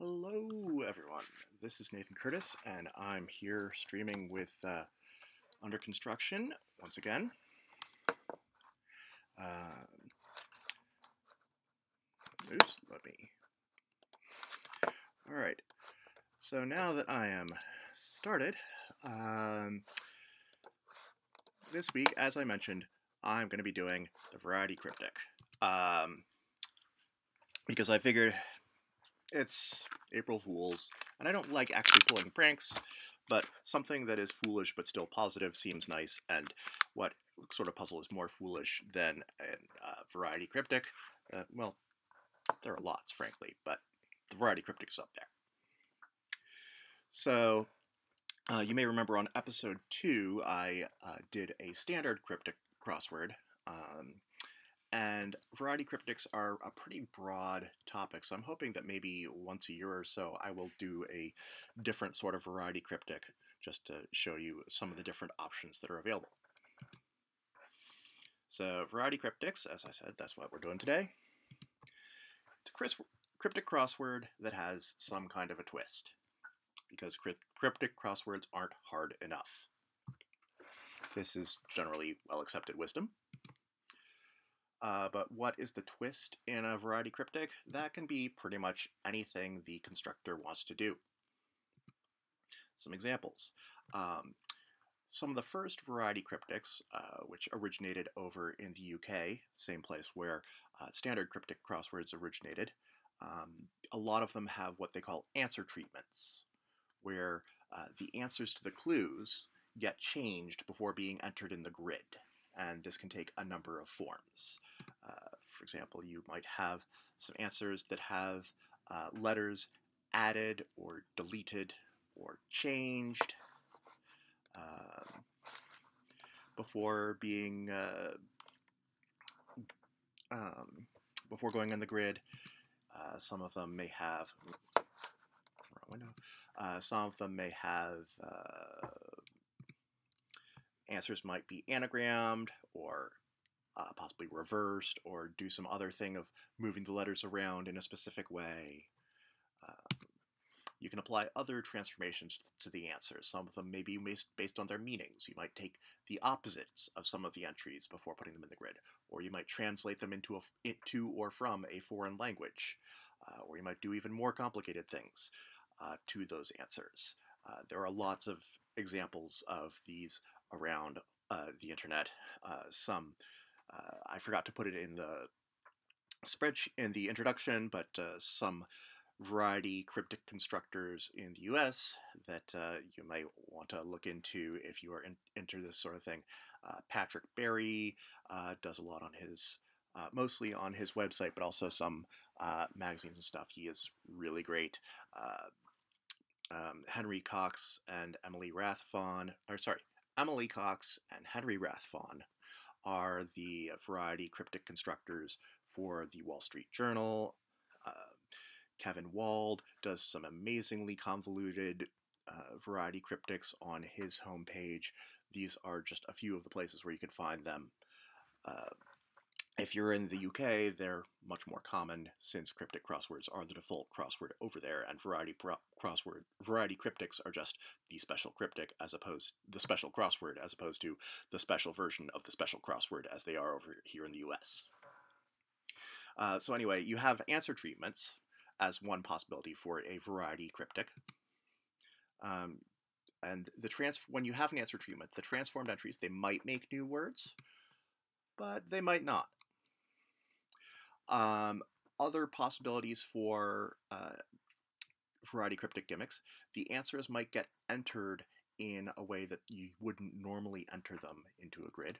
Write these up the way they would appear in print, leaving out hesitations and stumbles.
Hello, everyone. This is Nathan Curtis, and I'm here streaming with Under Construction once again. Oops, let me. All right. So now that I am started, this week, as I mentioned, I'm going to be doing the Variety Cryptic. Because I figured it's April Fool's, and I don't like actually pulling pranks, but something that is foolish but still positive seems nice, and what sort of puzzle is more foolish than a Variety Cryptic? Well, there are lots, frankly, but the Variety Cryptic is up there. So, you may remember on episode 2, I did a standard cryptic crossword, and variety cryptics are a pretty broad topic, so I'm hoping that maybe once a year or so I will do a different sort of variety cryptic just to show you some of the different options that are available. So variety cryptics, as I said, that's what we're doing today. It's a cryptic crossword that has some kind of a twist, because cryptic crosswords aren't hard enough. This is generally well-accepted wisdom. But what is the twist in a variety cryptic? That can be pretty much anything the constructor wants to do. Some examples. Some of the first variety cryptics, which originated over in the UK, same place where standard cryptic crosswords originated, a lot of them have what they call answer treatments, where the answers to the clues get changed before being entered in the grid. And this can take a number of forms. For example, you might have some answers that have letters added or deleted or changed before being before going in the grid. Some of them may have answers might be anagrammed or possibly reversed, or do some other thing of moving the letters around in a specific way. You can apply other transformations to the answers. Some of them may be based on their meanings. You might take the opposites of some of the entries before putting them in the grid, or you might translate them into or from a foreign language, or you might do even more complicated things to those answers. There are lots of examples of these around the internet. Some I forgot to put it in the spreadsheet in the introduction, but some variety cryptic constructors in the US that you might want to look into if you are into this sort of thing. Patrick Berry does a lot on his, mostly on his website, but also some magazines and stuff. He is really great. Henry Cox and Emily Rathfon, Emily Cox and Henry Rathfon are the variety cryptic constructors for the Wall Street Journal. Kevin Wald does some amazingly convoluted variety cryptics on his homepage. These are just a few of the places where you can find them. If you're in the UK, they're much more common, since cryptic crosswords are the default crossword over there, and variety cryptics are just the special cryptic the special crossword, as opposed to the special version of the special crossword as they are over here in the US. So anyway, you have answer treatments as one possibility for a variety cryptic. And when you have an answer treatment, the transformed entries, they might make new words, but they might not. Other possibilities for variety cryptic gimmicks, the answers might get entered in a way that you wouldn't normally enter them into a grid.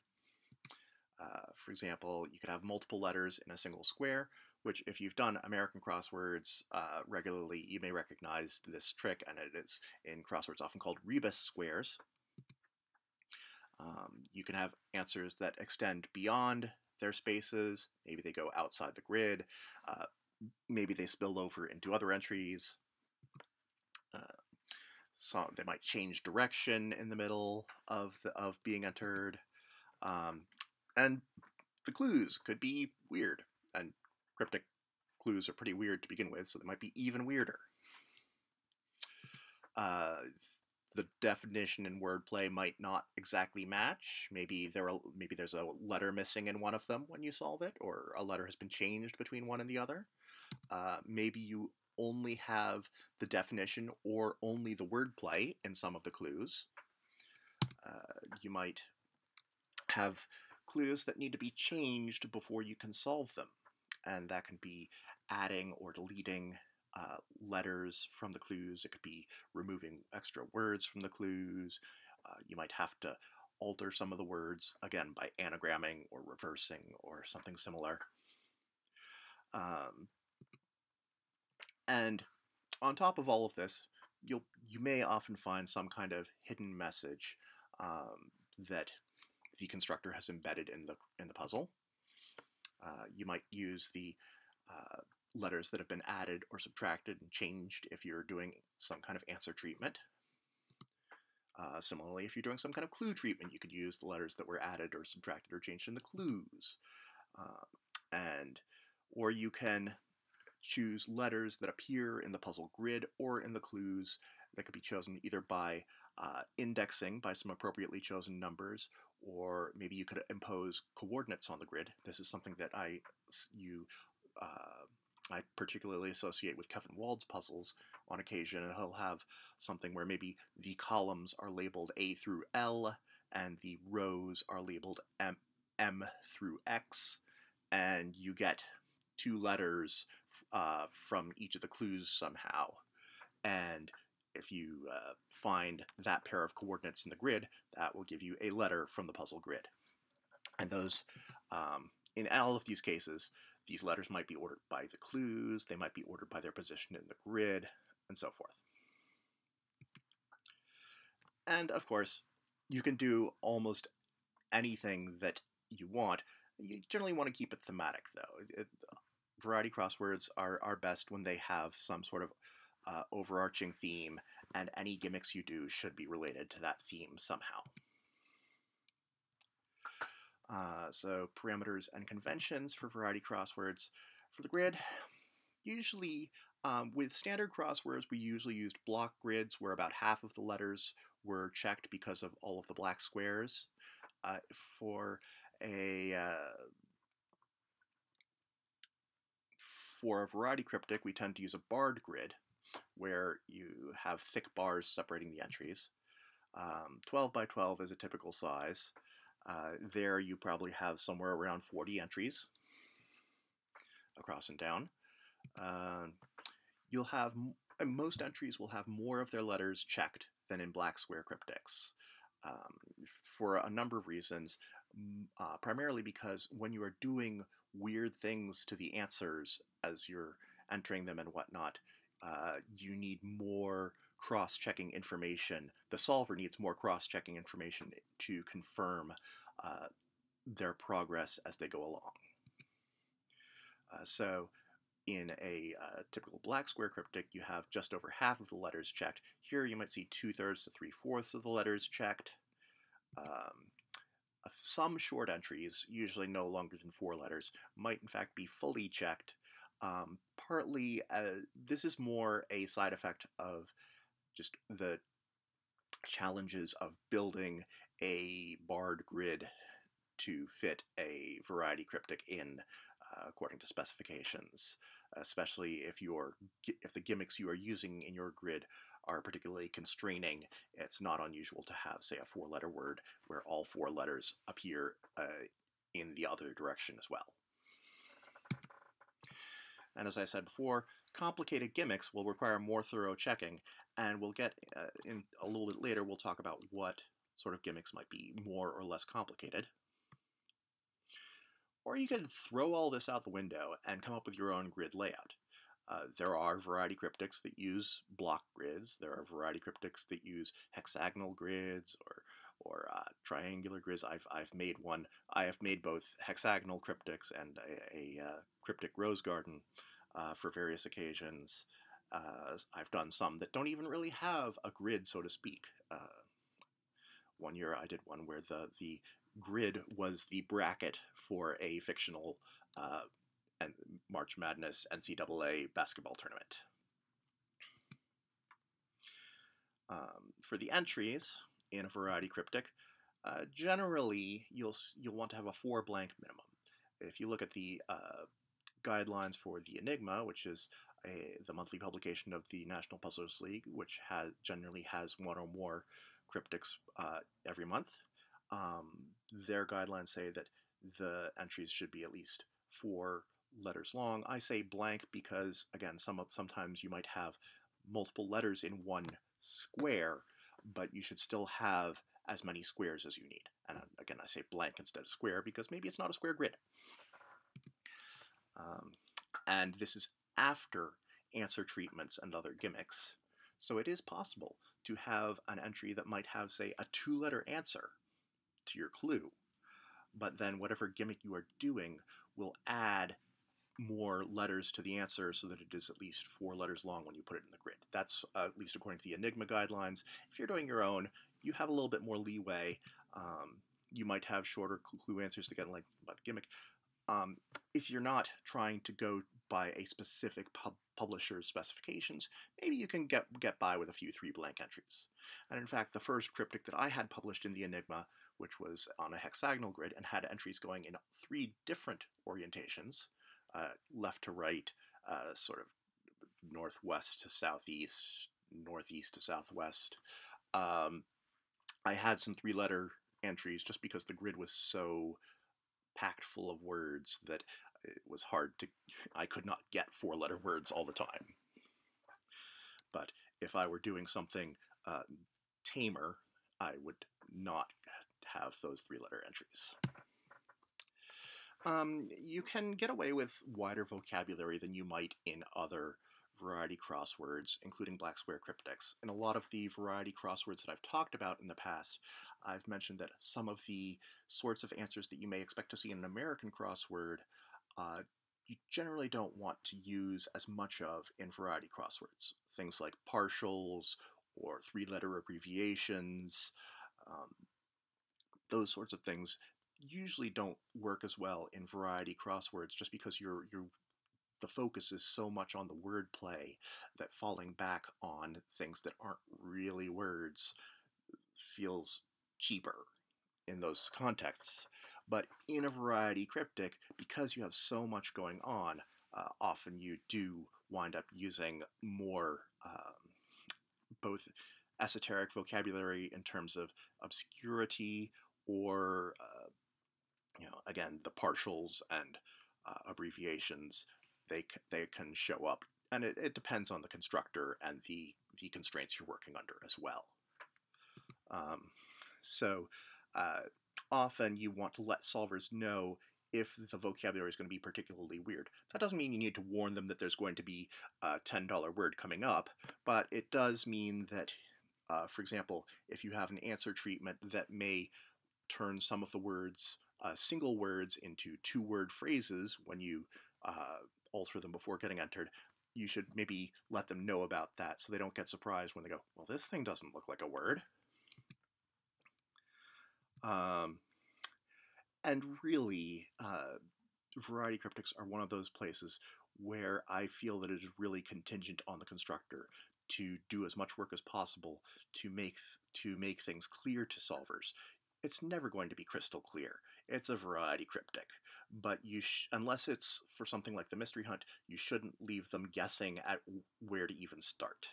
For example, you could have multiple letters in a single square, which if you've done American crosswords regularly, you may recognize this trick, and it is in crosswords often called rebus squares. You can have answers that extend beyond their spaces. Maybe they go outside the grid. Maybe they spill over into other entries. They might change direction in the middle of being entered. And the clues could be weird, and cryptic clues are pretty weird to begin with, so they might be even weirder. the definition and wordplay might not exactly match. Maybe there's a letter missing in one of them when you solve it, or a letter has been changed between one and the other. Maybe you only have the definition or only the wordplay in some of the clues. You might have clues that need to be changed before you can solve them, and that can be adding or deleting letters from the clues. It could be removing extra words from the clues. You might have to alter some of the words, again, by anagramming or reversing or something similar. And on top of all of this, you may often find some kind of hidden message that the constructor has embedded in the puzzle. You might use the letters that have been added or subtracted and changed if you're doing some kind of answer treatment. Similarly, if you're doing some kind of clue treatment, you could use the letters that were added or subtracted or changed in the clues. Or you can choose letters that appear in the puzzle grid or in the clues that could be chosen either by indexing by some appropriately chosen numbers, or maybe you could impose coordinates on the grid. This is something that I particularly associate with Kevin Wald's puzzles on occasion, and he'll have something where maybe the columns are labeled A through L and the rows are labeled M through X, and you get two letters from each of the clues somehow. And if you find that pair of coordinates in the grid, that will give you a letter from the puzzle grid. And those, in all of these cases, these letters might be ordered by the clues, they might be ordered by their position in the grid, and so forth. And of course, you can do almost anything that you want. You generally want to keep it thematic, though. Variety crosswords are best when they have some sort of overarching theme, and any gimmicks you do should be related to that theme somehow. So parameters and conventions for variety crosswords. For the grid, usually with standard crosswords, we usually used block grids where about half of the letters were checked because of all of the black squares. For a variety cryptic, we tend to use a barred grid where you have thick bars separating the entries. 12 by 12 is a typical size. There you probably have somewhere around 40 entries across and down. Most entries will have more of their letters checked than in black square cryptics for a number of reasons, primarily because when you are doing weird things to the answers as you're entering them and whatnot, you need more cross-checking information. The solver needs more cross-checking information to confirm their progress as they go along. So in a typical black square cryptic, you have just over half of the letters checked. Here you might see 2/3 to 3/4 of the letters checked. Some short entries, usually no longer than 4 letters, might in fact be fully checked. Partly, this is more a side effect of just the challenges of building a barred grid to fit a variety cryptic in according to specifications, especially if the gimmicks you are using in your grid are particularly constraining. It's not unusual to have, say, a 4-letter word where all 4 letters appear in the other direction as well. And as I said before, complicated gimmicks will require more thorough checking, and we'll get in a little bit later, we'll talk about what sort of gimmicks might be more or less complicated. Or you can throw all this out the window and come up with your own grid layout. There are variety cryptics that use block grids. There are variety cryptics that use hexagonal grids or triangular grids. I've made one. I have made both hexagonal cryptics and a cryptic rose garden for various occasions. I've done some that don't even really have a grid, so to speak. One year I did one where the grid was the bracket for a fictional and March Madness NCAA basketball tournament. For the entries in a variety cryptic, generally you'll want to have a 4 blank minimum. If you look at the guidelines for the Enigma, which is the monthly publication of the National Puzzlers League, which generally has one or more cryptics every month, their guidelines say that the entries should be at least 4 letters long. I say blank because, again, sometimes you might have multiple letters in one square, but you should still have as many squares as you need. And again, I say blank instead of square because maybe it's not a square grid. And this is after answer treatments and other gimmicks. So it is possible to have an entry that might have, say, a 2-letter answer to your clue, but then whatever gimmick you are doing will add more letters to the answer so that it is at least 4 letters long when you put it in the grid. That's at least according to the Enigma guidelines. If you're doing your own, you have a little bit more leeway. You might have shorter clue answers to get a length about the gimmick. If you're not trying to go by a specific publisher's specifications, maybe you can get by with a few 3 blank entries. And in fact, the first cryptic that I had published in the Enigma, which was on a hexagonal grid and had entries going in 3 different orientations, left to right, sort of northwest to southeast, northeast to southwest. I had some 3-letter entries just because the grid was so packed full of words that it was hard to, I could not get 4-letter words all the time. But if I were doing something tamer, I would not have those 3-letter entries. You can get away with wider vocabulary than you might in other variety crosswords, including black square cryptics. In a lot of the variety crosswords that I've talked about in the past, I've mentioned that some of the sorts of answers that you may expect to see in an American crossword, you generally don't want to use as much of in variety crosswords. Things like partials or 3-letter abbreviations, those sorts of things usually don't work as well in variety crosswords just because the focus is so much on the wordplay that falling back on things that aren't really words feels cheaper in those contexts. But in a variety cryptic, because you have so much going on, often you do wind up using more both esoteric vocabulary in terms of obscurity or again, the partials and abbreviations, they can show up. And it depends on the constructor and the constraints you're working under as well. So often you want to let solvers know if the vocabulary is going to be particularly weird. That doesn't mean you need to warn them that there's going to be a $10 word coming up, but it does mean that, for example, if you have an answer treatment that may turn some of the words, single words, into 2-word phrases when you alter them before getting entered, you should maybe let them know about that so they don't get surprised when they go, well, this thing doesn't look like a word. And really, variety cryptics are one of those places where I feel that it is really contingent on the constructor to do as much work as possible to make things clear to solvers. It's never going to be crystal clear. It's a variety cryptic, but unless it's for something like the mystery hunt, you shouldn't leave them guessing at where to even start.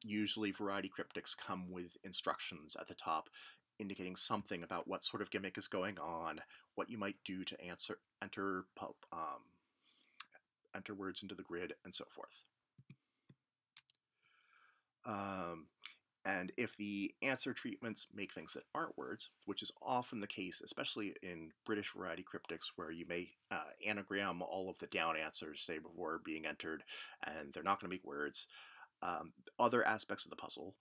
Usually variety cryptics come with instructions at the top indicating something about what sort of gimmick is going on, what you might do to enter words into the grid, and so forth. And if the answer treatments make things that aren't words, which is often the case, especially in British variety cryptics, where you may anagram all of the down answers, say, before being entered, and they're not going to make words, other aspects of the puzzle,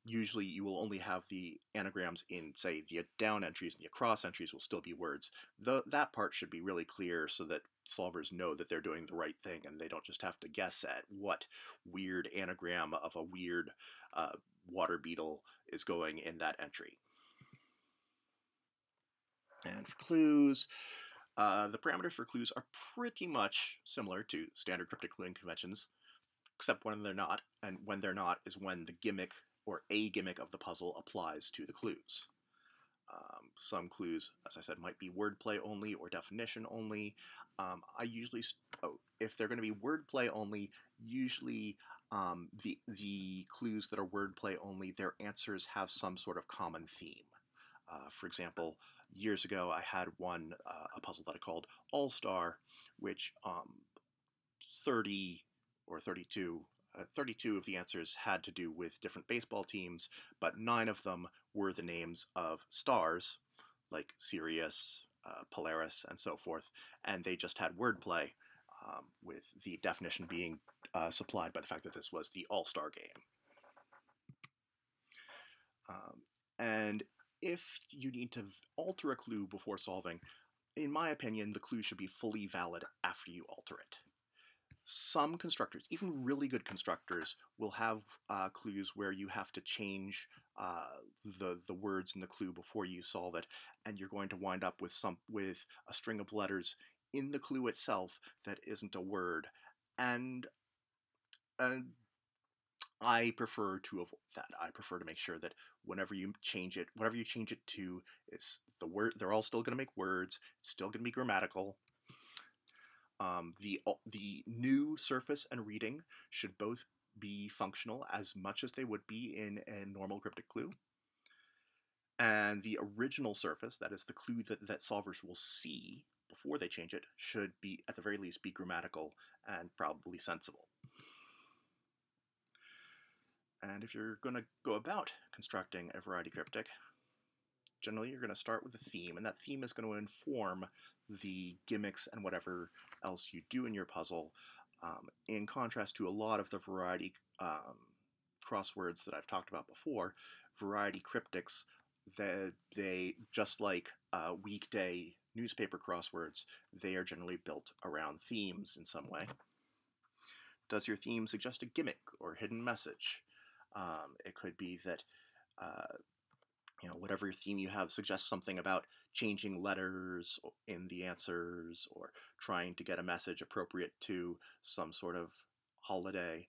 usually you will only have the anagrams in, say, the down entries, and the across entries will still be words. That part should be really clear so that solvers know that they're doing the right thing and they don't just have to guess at what weird anagram of a weird water beetle is going in that entry. And for clues, the parameters for clues are pretty much similar to standard cryptic cluing conventions. except when they're not, and when they're not is when the gimmick or a gimmick of the puzzle applies to the clues. Some clues, as I said, might be wordplay only or definition only. I usually, if they're going to be wordplay only, usually the clues that are wordplay only, their answers have some sort of common theme. For example, years ago I had a puzzle that I called All Star, which 30 or 32 32 of the answers had to do with different baseball teams, but 9 of them were the names of stars, like Sirius, Polaris, and so forth, and they just had wordplay, with the definition being supplied by the fact that this was the All-Star game. And if you need to alter a clue before solving, in my opinion, the clue should be fully valid after you alter it. Some constructors, even really good constructors, will have clues where you have to change the words in the clue before you solve it, and you're going to wind up with a string of letters in the clue itself that isn't a word, and I prefer to avoid that. I prefer to make sure that whatever you change it to, it's the word. They're all still going to make words. It's still going to be grammatical. The new surface and reading should both be functional as much as they would be in a normal cryptic clue. And the original surface, that is the clue that solvers will see before they change it, should be, at the very least, be grammatical and probably sensible. And if you're going to go about constructing a variety cryptic, generally you're going to start with a theme, and that theme is going to inform the gimmicks and whatever else you do in your puzzle, in contrast to a lot of the variety crosswords that I've talked about before. Variety cryptics, they just like weekday newspaper crosswords, they are generally built around themes in some way. Does your theme suggest a gimmick or hidden message? It could be that whatever theme you have suggests something about changing letters in the answers or trying to get a message appropriate to some sort of holiday.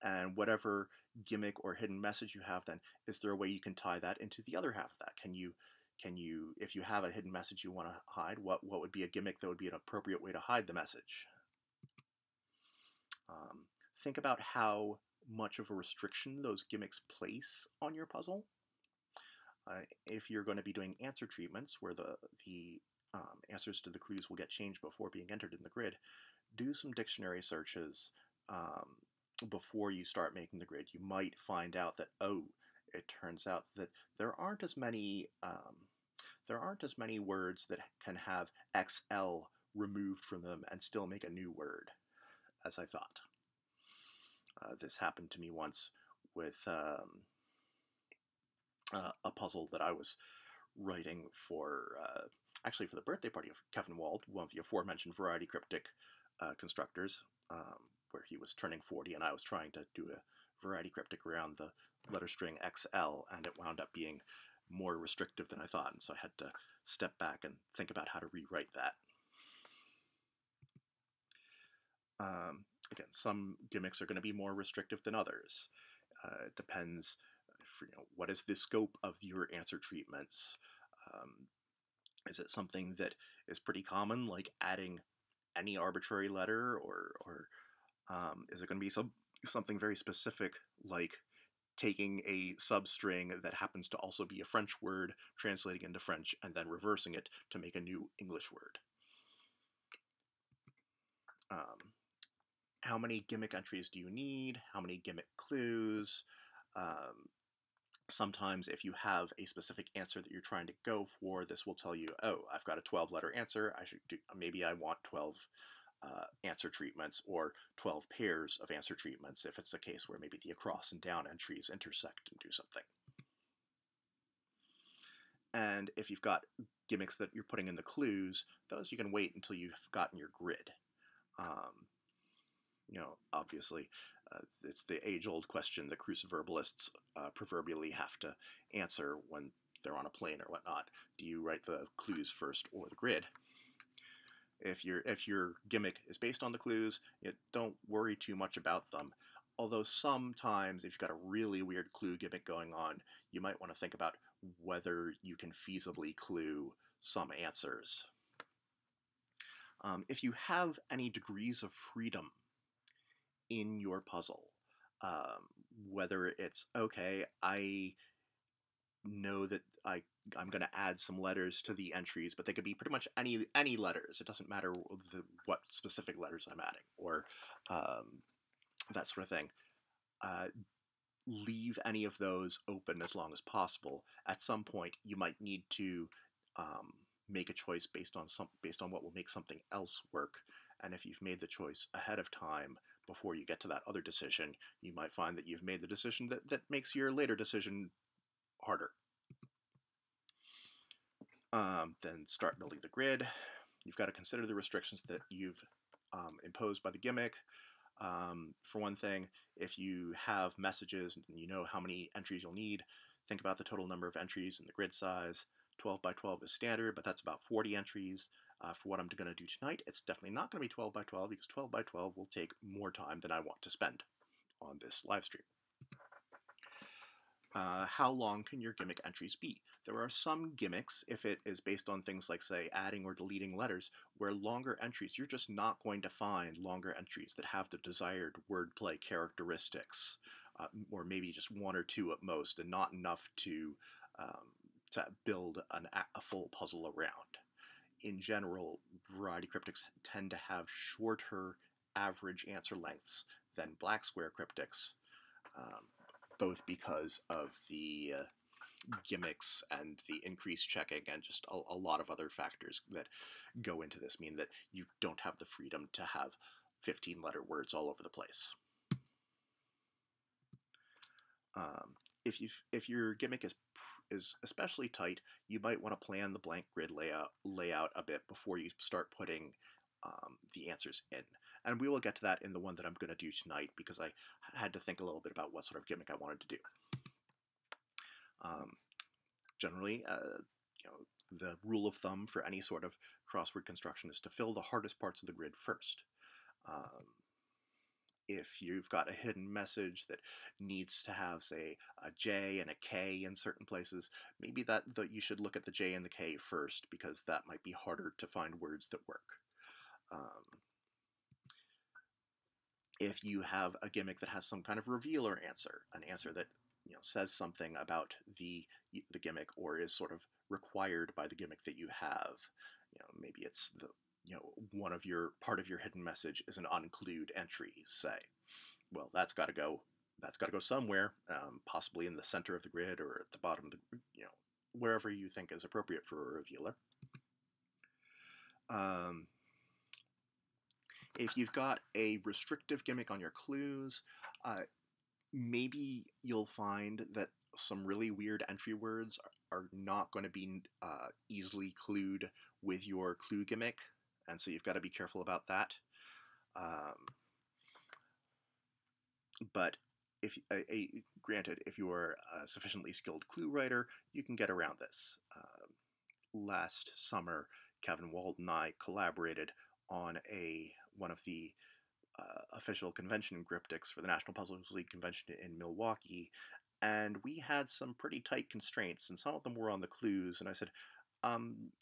And whatever gimmick or hidden message you have, then is there a way you can tie that into the other half of that? Can you, if you have a hidden message you want to hide, what would be a gimmick that would be an appropriate way to hide the message? Think about how much of a restriction those gimmicks place on your puzzle. If you're going to be doing answer treatments where the answers to the clues will get changed before being entered in the grid, do some dictionary searches before you start making the grid. You might find out that, it turns out that there aren't as many words that can have XL removed from them and still make a new word as I thought. This happened to me once with a puzzle that I was writing for, actually for the birthday party of Kevin Wald, one of the aforementioned variety cryptic constructors, where he was turning 40 and I was trying to do a variety cryptic around the letter string XL, and it wound up being more restrictive than I thought, and so I had to step back and think about how to rewrite that. Again, some gimmicks are going to be more restrictive than others. It depends, what is the scope of your answer treatments? Is it something that is pretty common, like adding any arbitrary letter, or is it going to be something very specific, like taking a substring that happens to also be a French word, translating into French, and then reversing it to make a new English word? How many gimmick entries do you need? How many gimmick clues? Sometimes if you have a specific answer that you're trying to go for, this will tell you, I've got a 12-letter answer. Maybe I want 12 answer treatments or 12 pairs of answer treatments if it's a case where maybe the across and down entries intersect and do something. And if you've got gimmicks that you're putting in the clues, those you can wait until you've gotten your grid. Obviously, it's the age-old question that cruciverbalists proverbially have to answer when they're on a plane or whatnot. Do you write the clues first or the grid? If your gimmick is based on the clues, don't worry too much about them. Although sometimes, if you've got a really weird clue gimmick going on, you might want to think about whether you can feasibly clue some answers. If you have any degrees of freedom in your puzzle, whether it's, okay, I know that I'm going to add some letters to the entries, but they could be pretty much any letters. It doesn't matter what specific letters I'm adding, or that sort of thing. Leave any of those open as long as possible. At some point, you might need to make a choice based on what will make something else work. And if you've made the choice ahead of time before you get to that other decision, you might find that you've made the decision that makes your later decision harder. Then start building the grid. You've got to consider the restrictions that you've imposed by the gimmick. For one thing, if you have messages and you know how many entries you'll need, think about the total number of entries and the grid size. 12 by 12 is standard, but that's about 40 entries. For what I'm going to do tonight, it's definitely not going to be 12 by 12 because 12 by 12 will take more time than I want to spend on this live stream. How long can your gimmick entries be? There are some gimmicks, if it is based on things like, say, adding or deleting letters, where longer entries, you're just not going to find longer entries that have the desired wordplay characteristics, or maybe just one or two at most, and not enough to build a full puzzle around. In general, variety cryptics tend to have shorter average answer lengths than black square cryptics, both because of the gimmicks and the increased checking and just a lot of other factors that go into this mean that you don't have the freedom to have 15-letter words all over the place. If your gimmick is especially tight, you might want to plan the blank grid layout a bit before you start putting the answers in. And we will get to that in the one that I'm going to do tonight because I had to think a little bit about what sort of gimmick I wanted to do. Generally, the rule of thumb for any sort of crossword construction is to fill the hardest parts of the grid first. If you've got a hidden message that needs to have, say, a J and a K in certain places, maybe that you should look at the J and the K first because that might be harder to find words that work. If you have a gimmick that has some kind of revealer answer, an answer that says something about the gimmick or is sort of required by the gimmick that you have, maybe it's one of your part of your hidden message is an unclued entry, say. Well, that's got to go somewhere, possibly in the center of the grid or at the bottom of the, wherever you think is appropriate for a revealer. If you've got a restrictive gimmick on your clues, maybe you'll find that some really weird entry words are not going to be easily clued with your clue gimmick, and so you've got to be careful about that. But granted, if you're a sufficiently skilled clue writer, you can get around this. Last summer, Kevin Wald and I collaborated on one of the official convention cryptics for the National Puzzles League convention in Milwaukee, and we had some pretty tight constraints, and some of them were on the clues, and I said,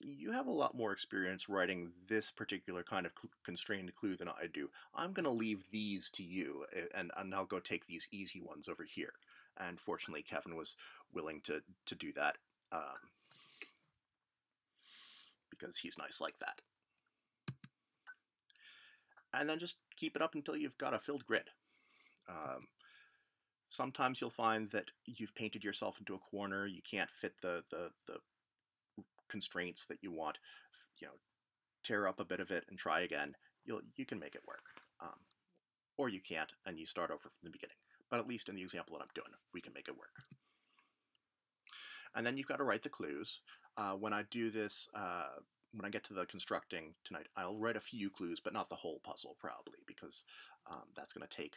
you have a lot more experience writing this particular kind of constrained clue than I do. I'm going to leave these to you, and I'll go take these easy ones over here. And fortunately, Kevin was willing to do that, because he's nice like that. And then just keep it up until you've got a filled grid. Sometimes you'll find that you've painted yourself into a corner, you can't fit the constraints that you want. Tear up a bit of it and try again. You can make it work. Or you can't, and you start over from the beginning. But at least in the example that I'm doing, we can make it work. And then you've got to write the clues. When I do this, when I get to the constructing tonight, I'll write a few clues, but not the whole puzzle, probably, because that's going to take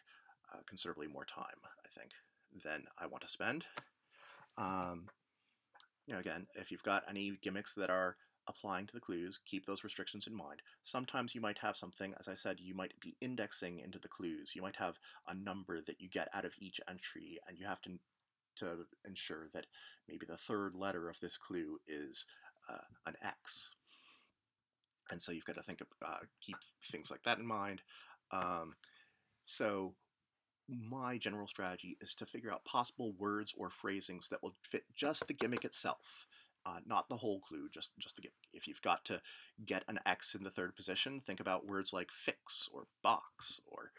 considerably more time, I think, than I want to spend. Again, if you've got any gimmicks that are applying to the clues, keep those restrictions in mind. Sometimes you might have something, as I said, you might be indexing into the clues. You might have a number that you get out of each entry, and you have to ensure that maybe the third letter of this clue is an X. And so you've got to keep things like that in mind. So my general strategy is to figure out possible words or phrasings that will fit just the gimmick itself, not the whole clue, just the gimmick. If you've got to get an X in the third position, think about words like fix or box or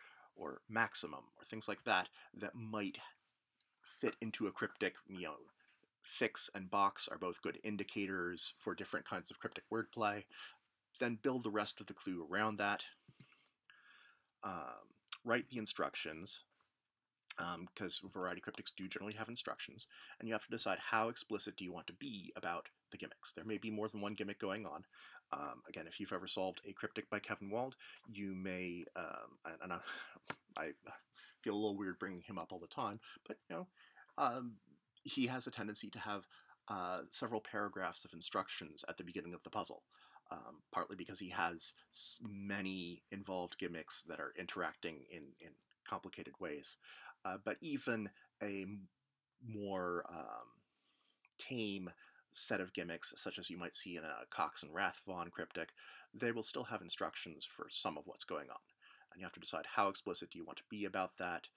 maximum or things like that that might fit into a cryptic. Fix and box are both good indicators for different kinds of cryptic wordplay. Then build the rest of the clue around that. Write the instructions, because variety cryptics do generally have instructions, and you have to decide how explicit do you want to be about the gimmicks. There may be more than one gimmick going on. Again, if you've ever solved a cryptic by Kevin Wald, you may, and I feel a little weird bringing him up all the time, but he has a tendency to have several paragraphs of instructions at the beginning of the puzzle. Partly because he has many involved gimmicks that are interacting in complicated ways. But even a more tame set of gimmicks, such as you might see in a Cox and Rathvon cryptic, they will still have instructions for some of what's going on. And you have to decide how explicit do you want to be about that.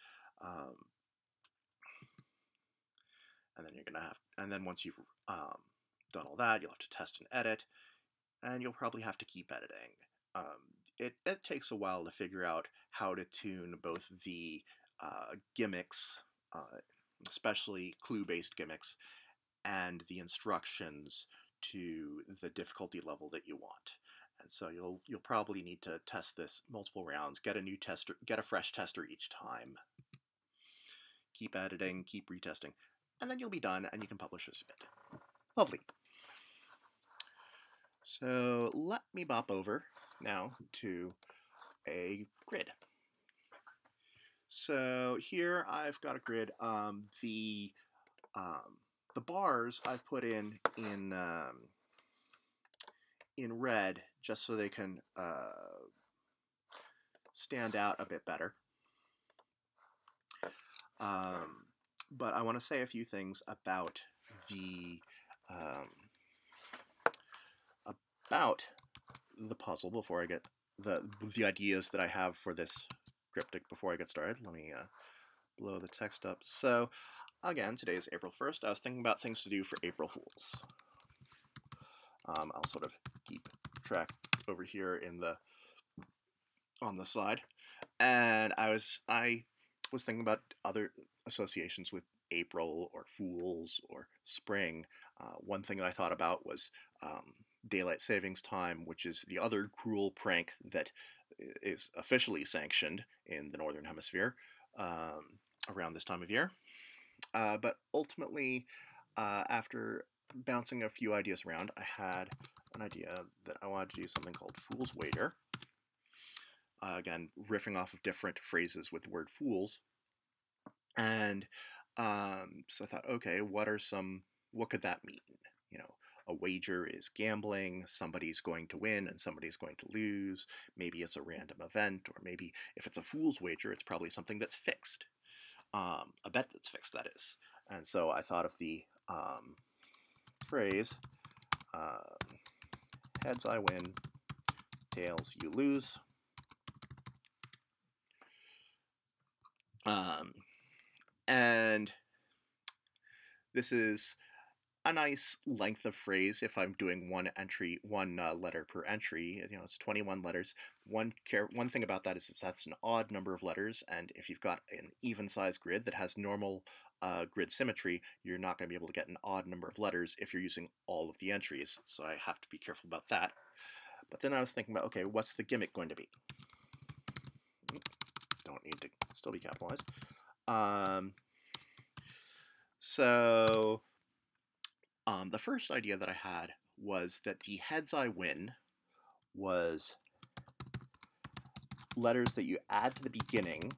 And then you're going to have, and then once you've done all that, you'll have to test and edit, and you'll probably have to keep editing. It takes a while to figure out how to tune both the gimmicks, especially clue-based gimmicks, and the instructions to the difficulty level that you want. And so you'll probably need to test this multiple rounds, get a fresh tester each time, keep editing, keep retesting, and then you'll be done and you can publish or submit. Lovely. So let me bop over now to a grid. So here I've got a grid. The bars I've put in red just so they can stand out a bit better. But I want to say a few things about the puzzle before I get the ideas that I have for this cryptic before I get started. Let me blow the text up. So again, today is April 1st. I was thinking about things to do for April Fools. I'll sort of keep track over here on the slide, and I was thinking about other associations with April or Fools or Spring. One thing that I thought about was daylight savings time, which is the other cruel prank that is officially sanctioned in the Northern Hemisphere around this time of year. But ultimately, after bouncing a few ideas around, I had an idea that I wanted to do something called Fool's Wager. Again, riffing off of different phrases with the word fools. And so I thought, okay, what could that mean? A wager is gambling, somebody's going to win and somebody's going to lose. Maybe it's a random event, or maybe if it's a fool's wager, it's probably something that's fixed. A bet that's fixed, that is. And so I thought of the phrase, heads I win, tails you lose. And this is a nice length of phrase if I'm doing one letter per entry. It's 21 letters. One thing about that is that's an odd number of letters, and if you've got an even size grid that has normal grid symmetry, you're not going to be able to get an odd number of letters if you're using all of the entries, so I have to be careful about that. But then I was thinking about, okay, what's the gimmick going to be? Don't need to still be capitalized. So the first idea that I had was that the heads I win was letters that you add to the beginning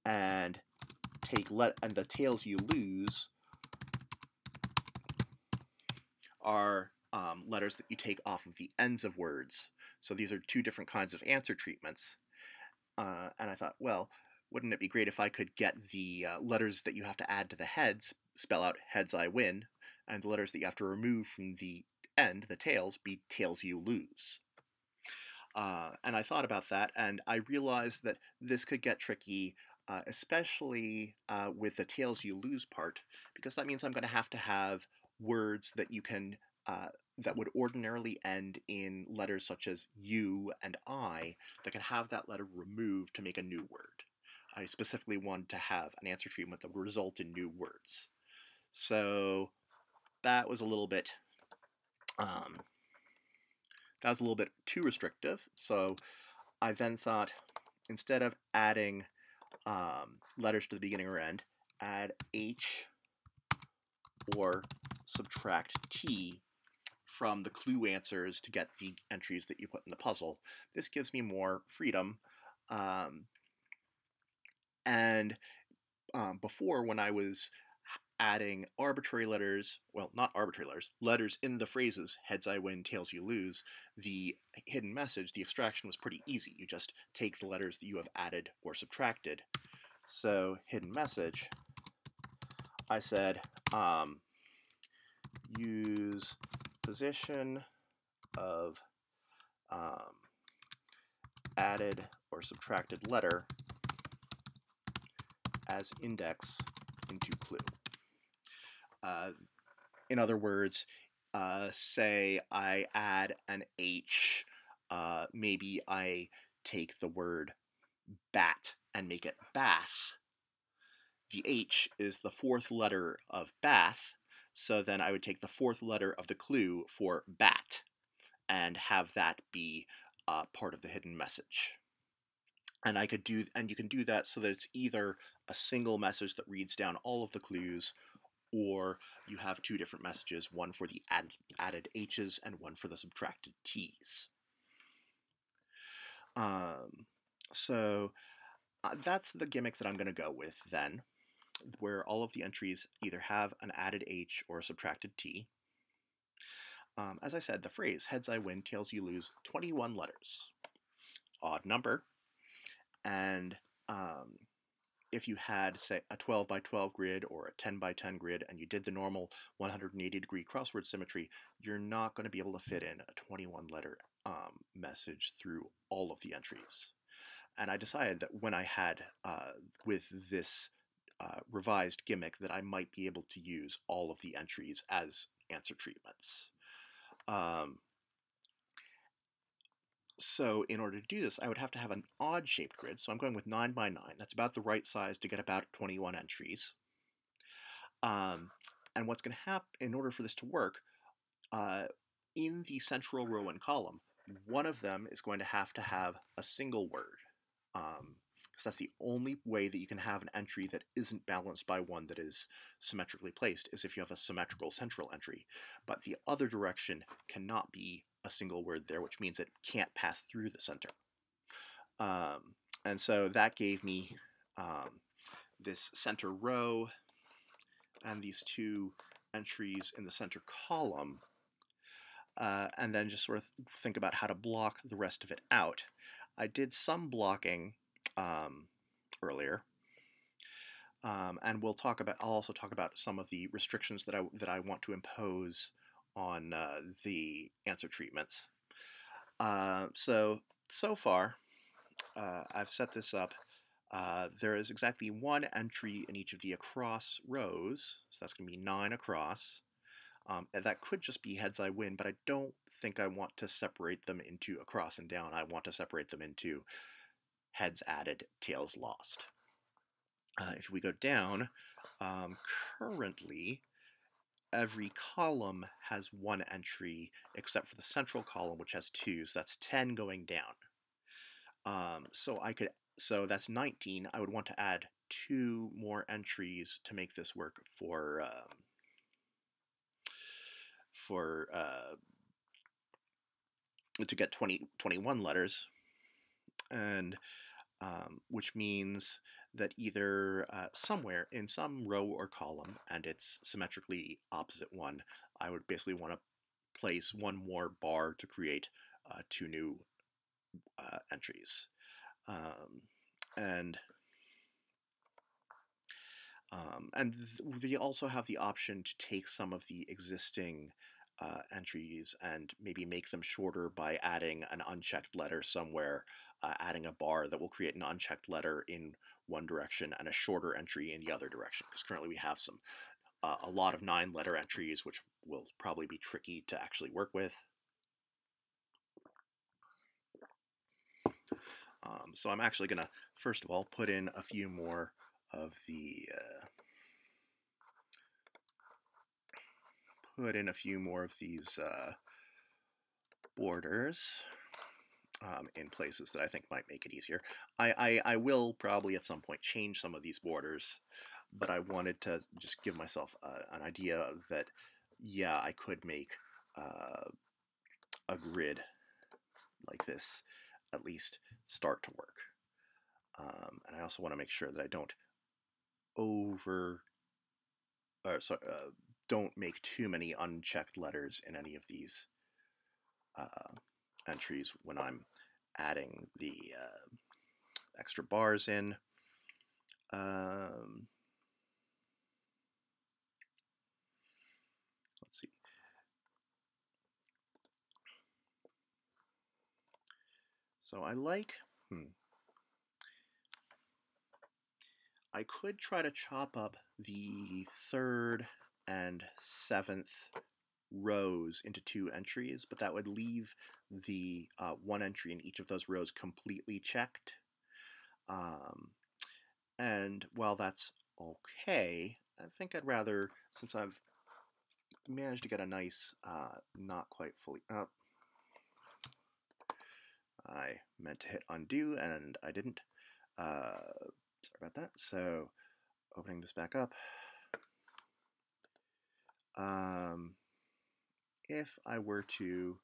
and the tails you lose are letters that you take off of the ends of words. So these are two different kinds of answer treatments. And I thought, well, wouldn't it be great if I could get the letters that you have to add to the heads spell out heads I win, and the letters that you have to remove from the end, the tails, be tails you lose. And I thought about that, and I realized that this could get tricky, especially with the tails you lose part, because that means I'm going to have words that you can that would ordinarily end in letters such as U and I that can have that letter removed to make a new word. I specifically wanted to have an answer treatment that would result in new words. So that was a little bit um, too restrictive. So I then thought, instead of adding letters to the beginning or end, add H or subtract T from the clue answers to get the entries that you put in the puzzle. This gives me more freedom. And before, when I was adding arbitrary letters, well, not arbitrary letters, letters in the phrases, heads I win, tails you lose, the hidden message, the extraction was pretty easy. You just take the letters that you have added or subtracted. So, hidden message, I said, use position of added or subtracted letter as index into clue. In other words, say I add an H, maybe I take the word bat and make it bath. The H is the fourth letter of bath, so then I would take the fourth letter of the clue for bat and have that be part of the hidden message. And you can do that so that it's either a single message that reads down all of the clues, or you have two different messages, one for the added H's and one for the subtracted T's. So that's the gimmick that I'm going to go with then, where all of the entries either have an added H or a subtracted T. As I said, the phrase, heads I win, tails you lose, 21 letters. Odd number. And if you had, say, a 12 by 12 grid or a 10 by 10 grid and you did the normal 180-degree crossword symmetry, you're not going to be able to fit in a 21-letter message through all of the entries. And I decided that when I had, with this revised gimmick, that I might be able to use all of the entries as answer treatments. So in order to do this, I would have to have an odd-shaped grid. So I'm going with 9 by 9. That's about the right size to get about 21 entries. And what's going to happen, in order for this to work, in the central row and column, one of them is going to have a single word. Because that's the only way that you can have an entry that isn't balanced by one that is symmetrically placed, is if you have a symmetrical central entry. But the other direction cannot be a single word there, which means it can't pass through the center. And so that gave me this center row and these two entries in the center column, and then just sort of think about how to block the rest of it out. I did some blocking earlier, and I'll also talk about some of the restrictions that I want to impose on the answer treatments. So far, I've set this up. There is exactly one entry in each of the across rows, so that's going to be 9 across. And that could just be heads I win, but I don't think I want to separate them into across and down. I want to separate them into heads added, tails lost. If we go down, currently every column has one entry except for the central column, which has 2, so that's 10 going down. So that's 19. I would want to add 2 more entries to make this work to get 21 letters, and which means that either somewhere in some row or column, and it's symmetrically opposite one, I would basically want to place one more bar to create two new entries. And we also have the option to take some of the existing entries and maybe make them shorter by adding an unchecked letter somewhere, adding a bar that will create an unchecked letter in one direction and a shorter entry in the other direction. Because currently we have a lot of 9-letter entries, which will probably be tricky to actually work with. So I'm actually going to, first of all, put in a few more of these borders in places that I think might make it easier. I will probably at some point change some of these borders, but I wanted to just give myself an idea that, yeah, I could make a grid like this at least start to work. And I also want to make sure that I don't don't make too many unchecked letters in any of these entries when I'm adding the extra bars in. Let's see. So I could try to chop up the 3rd and 7th rows into 2 entries, but that would leave the 1 entry in each of those rows completely checked. And while that's okay, I think I'd rather, since I've managed to get a nice, not quite fully up. I meant to hit undo and I didn't. Sorry about that. So opening this back up. If I were to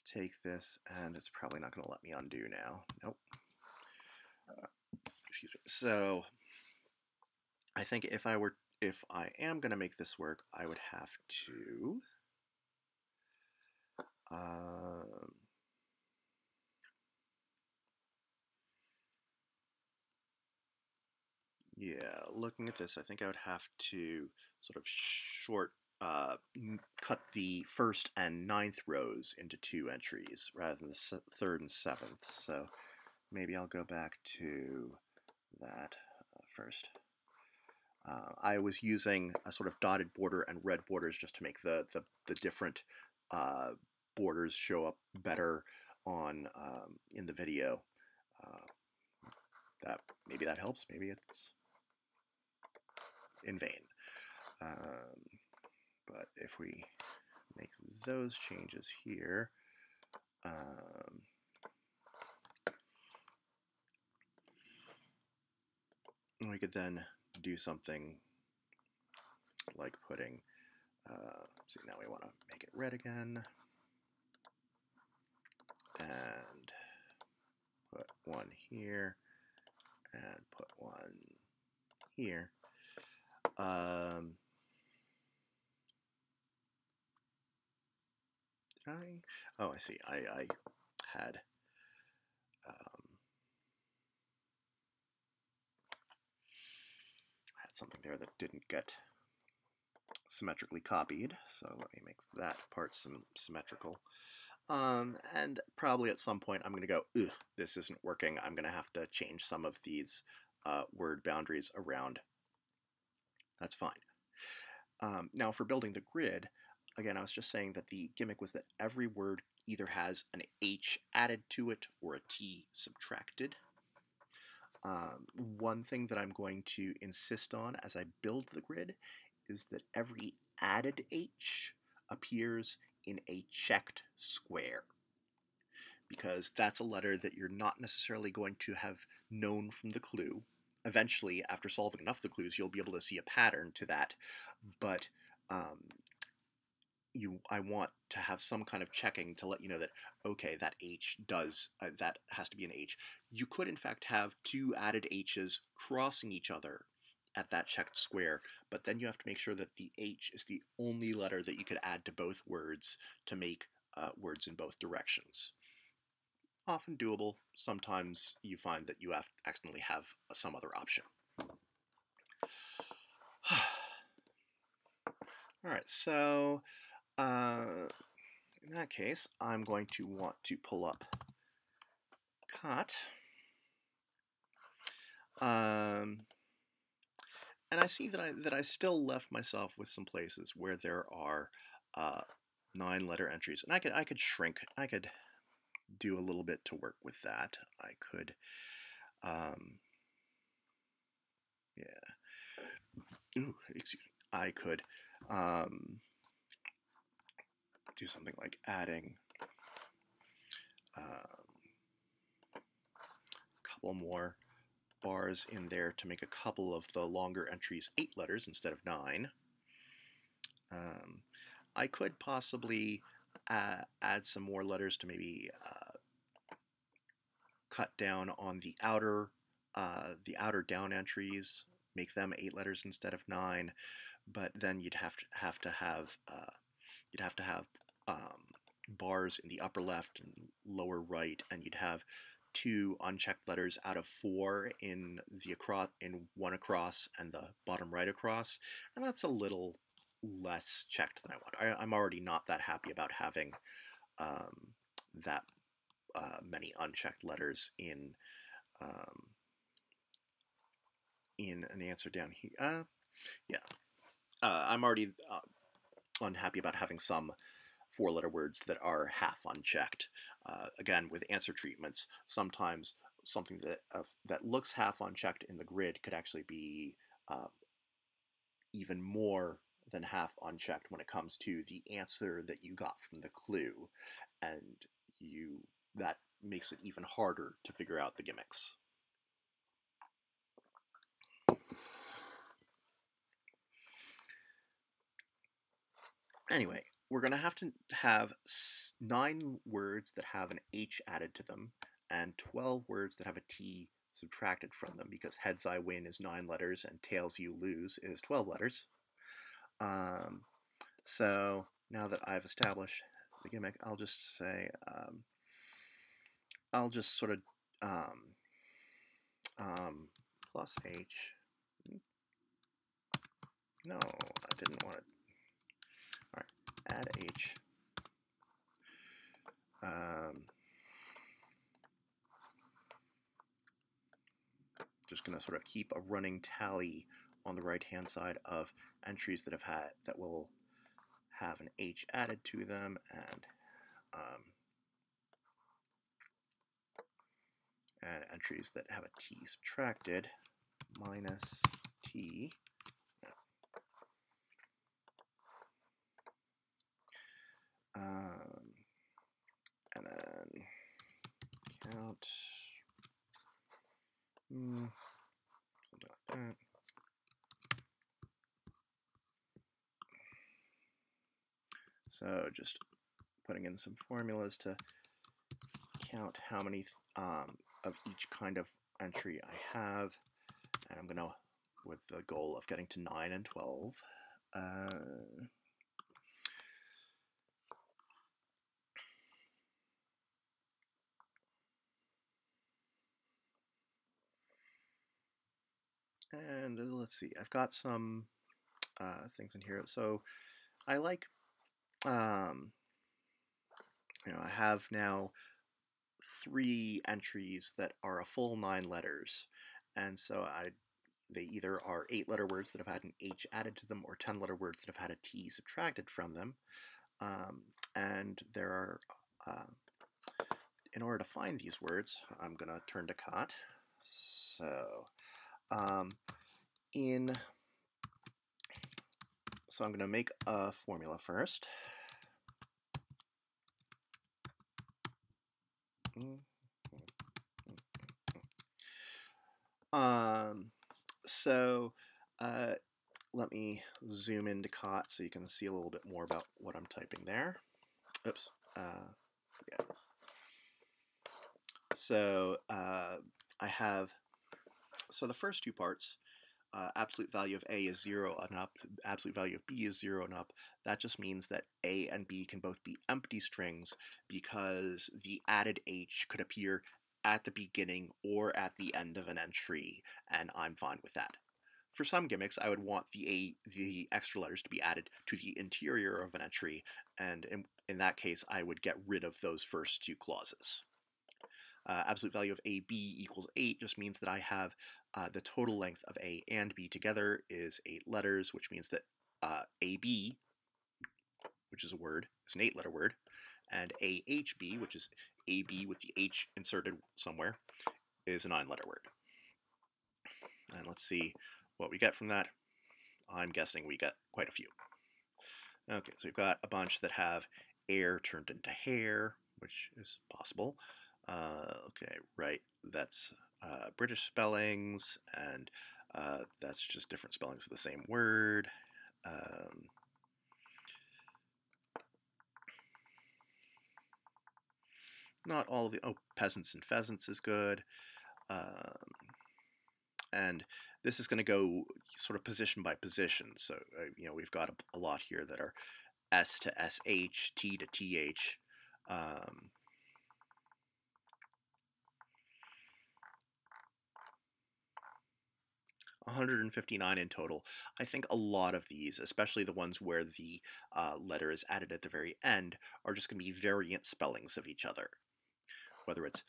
take this, and it's probably not going to let me undo now. Nope. Excuse me. So I think if I am going to make this work, I would have to yeah, looking at this, I think I would have to sort of cut the 1st and 9th rows into 2 entries rather than the 3rd and 7th. So maybe I'll go back to that first. I was using a sort of dotted border and red borders just to make the different borders show up better on in the video. Maybe that helps. Maybe it's in vain. But if we make those changes here, we could then do something like putting, see, now we want to make it red again, and put one here, and put one here. Did I? Oh, I see. I had something there that didn't get symmetrically copied, so let me make that part symmetrical. And probably at some point I'm going to go, ugh, this isn't working. I'm going to have to change some of these word boundaries around. That's fine. Now for building the grid, again, I was just saying that the gimmick was that every word either has an H added to it or a T subtracted. One thing that I'm going to insist on as I build the grid is that every added H appears in a checked square, because that's a letter that you're not necessarily going to have known from the clue. Eventually, after solving enough of the clues, you'll be able to see a pattern to that, but I want to have some kind of checking to let you know that, okay, that H does, that has to be an H. You could, in fact, have 2 added H's crossing each other at that checked square, but then you have to make sure that the H is the only letter that you could add to both words to make words in both directions. Often doable. Sometimes you find that you have accidentally have some other option. All right, so in that case, I'm going to want to pull up cot. And I see that I still left myself with some places where there are 9-letter entries, and I could shrink. I could do a little bit to work with that. I could, yeah. Ooh, excuse me. I could do something like adding a couple more bars in there to make a couple of the longer entries 8 letters instead of 9. I could possibly add some more letters to maybe cut down on the outer down entries, make them 8 letters instead of 9. But then you'd have to have bars in the upper left and lower right, and you'd have 2 unchecked letters out of 4 in the one across and the bottom right across, and that's a little less checked than I want. I'm already not that happy about having that many unchecked letters in an answer down here. Yeah, I'm already unhappy about having some 4-letter words that are half unchecked. Again, with answer treatments, sometimes something that looks half unchecked in the grid could actually be even more than half unchecked when it comes to the answer that you got from the clue, and that makes it even harder to figure out the gimmicks. Anyway, we're going to have 9 words that have an H added to them, and 12 words that have a T subtracted from them, because heads I win is 9 letters and tails you lose is 12 letters. So now that I've established the gimmick, I'll just say, I'll just sort of plus H. No, I didn't want it. All right, add H. Just going to sort of keep a running tally on the right-hand side of entries that will have an H added to them, and entries that have a T subtracted minus T. And then count. Something like that. So just putting in some formulas to count how many of each kind of entry I have, and I'm gonna, with the goal of getting to 9 and 12. And let's see, I've got some things in here. So I like, I have now 3 entries that are a full 9 letters, and so they either are 8-letter words that have had an H added to them, or 10-letter words that have had a T subtracted from them. And there are, in order to find these words, I'm going to turn to cot. So I'm going to make a formula first. So let me zoom into cot so you can see a little bit more about what I'm typing there. Oops. Yeah. So I have, so the first 2 parts, absolute value of A is 0 and up, absolute value of B is 0 and up, that just means that A and B can both be empty strings because the added H could appear at the beginning or at the end of an entry, and I'm fine with that. For some gimmicks, I would want the extra letters to be added to the interior of an entry, and in that case, I would get rid of those first two clauses. Absolute value of AB equals 8 just means that I have the total length of A and B together is 8 letters, which means that AB, which is a word, is an 8-letter word, and AHB, which is AB with the H inserted somewhere, is a 9-letter word. And let's see what we get from that. I'm guessing we get quite a few. Okay, so we've got a bunch that have air turned into hair, which is possible. Okay, right, that's British spellings, and that's just different spellings of the same word. Not all of the, peasants and pheasants is good. And this is going to go sort of position by position. So, we've got a lot here that are S to SH, T to TH. 159 in total. I think a lot of these, especially the ones where the letter is added at the very end, are just going to be variant spellings of each other. Whether it's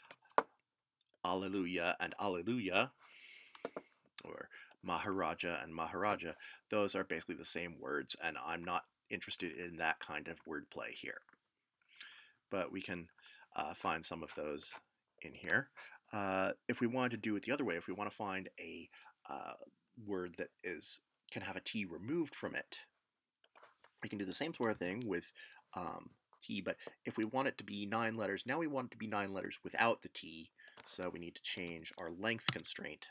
Alleluia and Alleluia, or Maharaja and Maharaja, those are basically the same words, and I'm not interested in that kind of wordplay here. But we can find some of those in here. If we wanted to do it the other way, if we want to find a word that can have a T removed from it, we can do the same sort of thing with T, but if we want it to be 9 letters, now we want it to be 9 letters without the T, so we need to change our length constraint.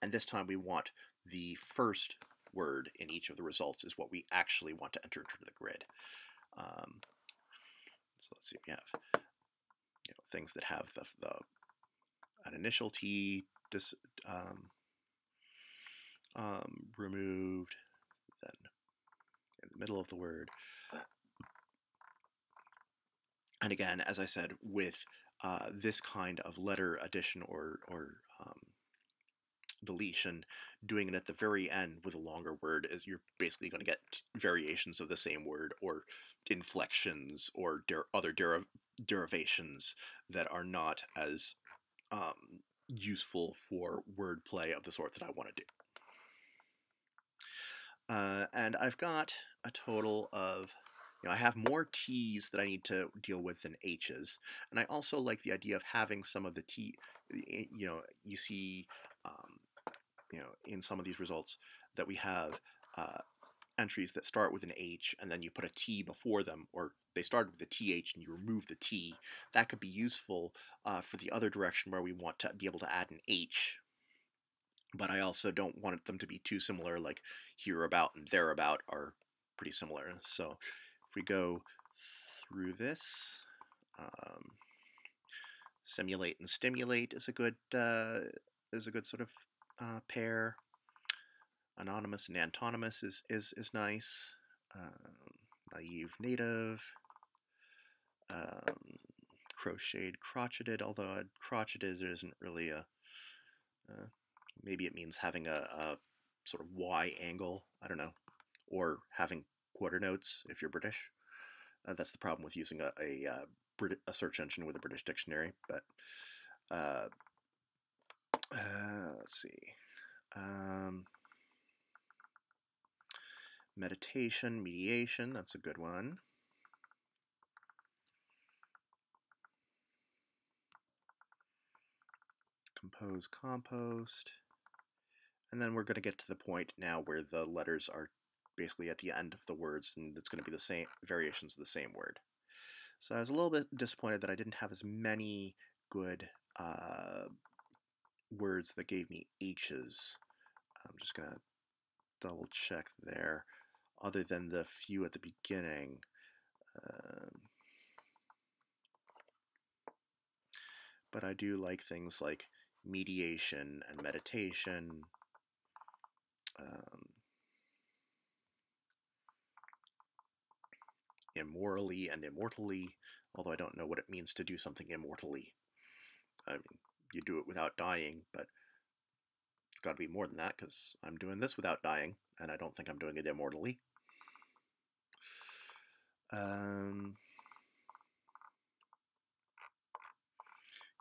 And this time we want the first word in each of the results is what we actually want to enter into the grid. So let's see if we have things that have an initial T removed, then in the middle of the word. And again, as I said, with this kind of letter addition or deletion, doing it at the very end with a longer word, is you're basically going to get variations of the same word or inflections or other derivations that are not as useful for wordplay of the sort that I want to do. And I've got a total of, I have more T's that I need to deal with than H's, and I also like the idea of having some of the T, you see, in some of these results that we have entries that start with an H and then you put a T before them, or they started with a TH and you remove the T. That could be useful for the other direction where we want to be able to add an H, but I also don't want them to be too similar, like hereabout and thereabout are pretty similar. So if we go through this, simulate and stimulate is a good sort of pair. Anonymous and antonymous is nice. Naive native. Crocheted crotcheted, although crotcheted isn't really a maybe it means having a sort of Y angle, I don't know, or having quarter notes if you're British. That's the problem with using a search engine with a British dictionary. But let's see. Meditation, mediation, that's a good one. Compose, compost. And then we're going to get to the point now where the letters are basically at the end of the words, and it's going to be the same variations of the same word. So I was a little bit disappointed that I didn't have as many good words that gave me H's. I'm just going to double check there, other than the few at the beginning. But I do like things like, mediation and meditation, immorally and immortally, although I don't know what it means to do something immortally. I mean, you do it without dying, but it's got to be more than that, because I'm doing this without dying, and I don't think I'm doing it immortally.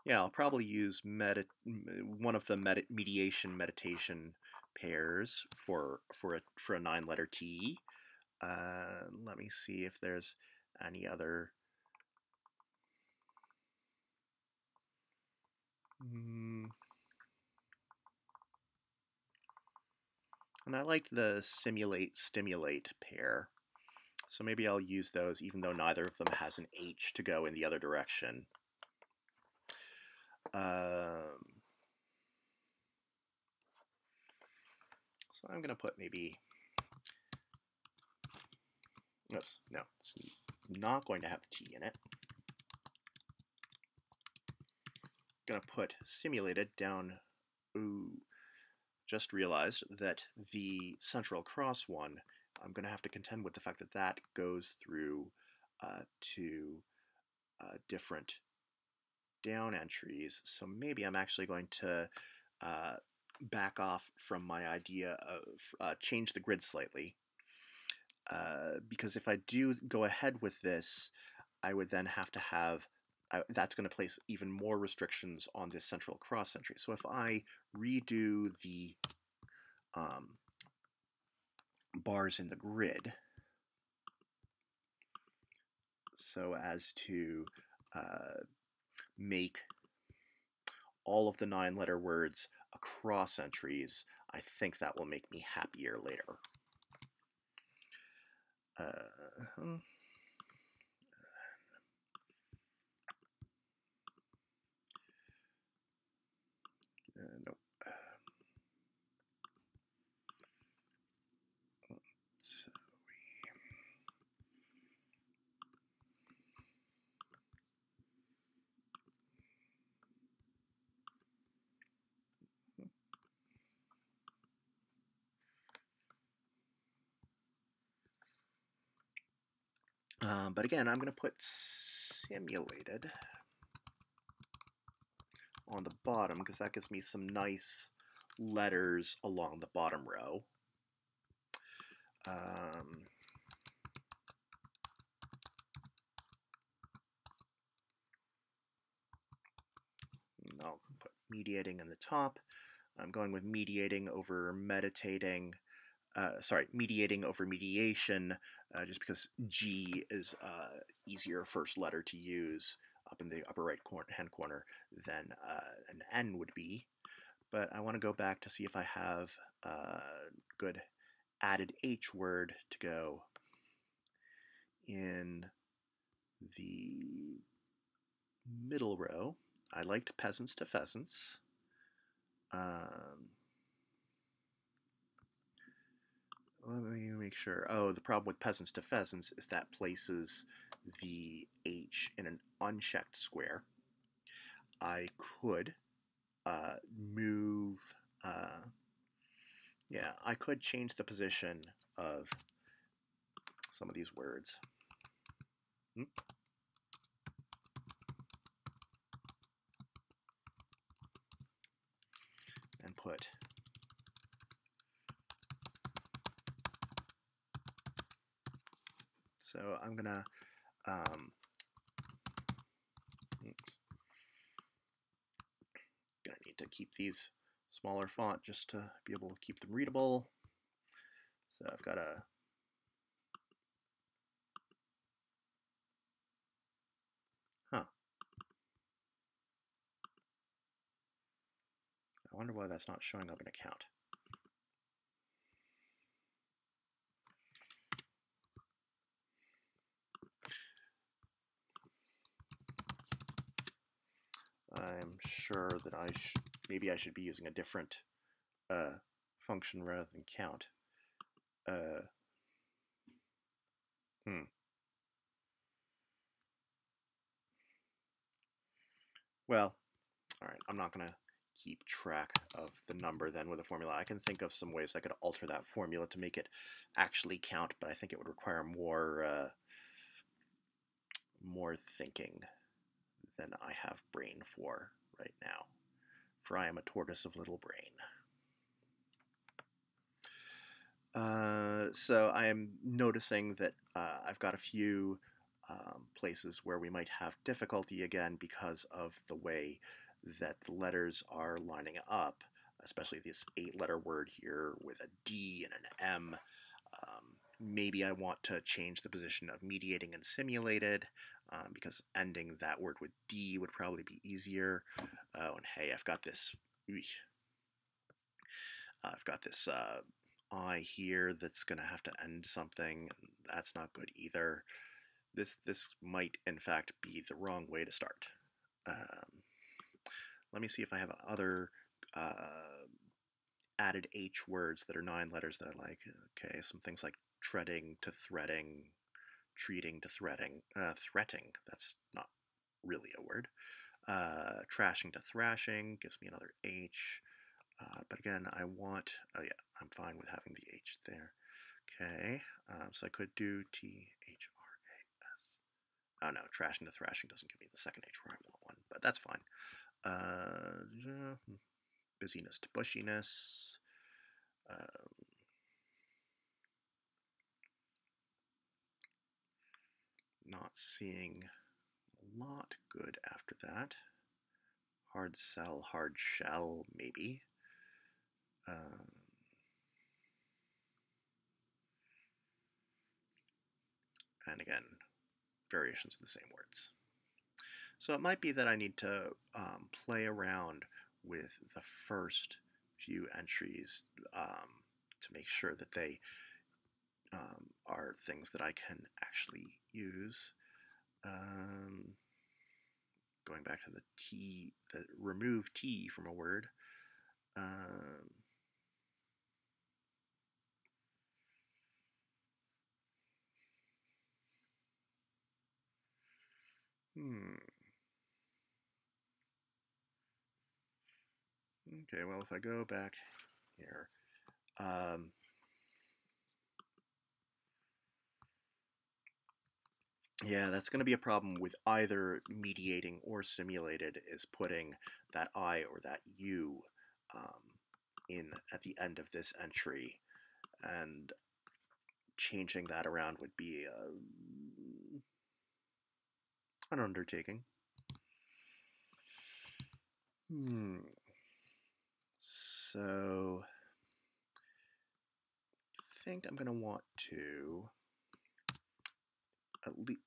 Yeah, I'll probably use one of the mediation meditation pairs for a 9-letter T. Let me see if there's any other. And I like the simulate stimulate pair, so maybe I'll use those even though neither of them has an H to go in the other direction. So I'm going to put maybe, oops, no, it's not going to have the T in it. Going to put simulated down. Ooh, just realized that the central cross one, I'm going to have to contend with the fact that that goes through two different down entries. So maybe I'm actually going to back off from my idea of change the grid slightly. Because if I do go ahead with this, I would then have to have, that's going to place even more restrictions on this central cross entry. So if I redo the bars in the grid so as to make all of the 9-letter words across entries, I think that will make me happier later. Nope. So but again, I'm going to put simulated on the bottom because that gives me some nice letters along the bottom row. I'll put mediating in the top. I'm going with mediating over meditating. Mediating over mediation, just because G is easier first letter to use up in the upper right hand corner than an N would be. But I want to go back to see if I have a good added H word to go in the middle row. I liked peasants to pheasants. Let me make sure. Oh, the problem with peasants to pheasants is that places the H in an unchecked square. I could move, yeah, I could change the position of some of these words. And put so I'm gonna need to keep these smaller font just to be able to keep them readable. So I've got a I wonder why that's not showing up in account. I'm sure that maybe I should be using a different function rather than count. Well, all right, I'm not going to keep track of the number then with a formula. I can think of some ways I could alter that formula to make it actually count, but I think it would require more thinking than I have brain for right now, for I am a tortoise of little brain. So I am noticing that I've got a few places where we might have difficulty again because of the way that the letters are lining up, especially this 8-letter word here with a D and an M. Maybe I want to change the position of mediating and simulated, because ending that word with D would probably be easier. Oh, and hey, I've got this I here that's going to have to end something. That's not good either. This might, in fact, be the wrong way to start. Let me see if I have other added H words that are 9 letters that I like. Okay, some things like treading to threading, treating to threading, threating, that's not really a word. Trashing to thrashing gives me another H. But again, I want, oh yeah, I'm fine with having the H there. Okay, so I could do T-H-R-A-S. Oh no, trashing to thrashing doesn't give me the second H where I want one, but that's fine. Busyness to bushiness. Not seeing a lot good after that. Hard sell, hard shell, maybe. And again, variations of the same words. So it might be that I need to play around with the first few entries to make sure that they are things that I can actually use. Going back to the T, the remove T from a word. Okay, well, if I go back here, yeah, that's going to be a problem with either mediating or simulated, is putting that I or that U in at the end of this entry, and changing that around would be an undertaking. So I think I'm going to want to,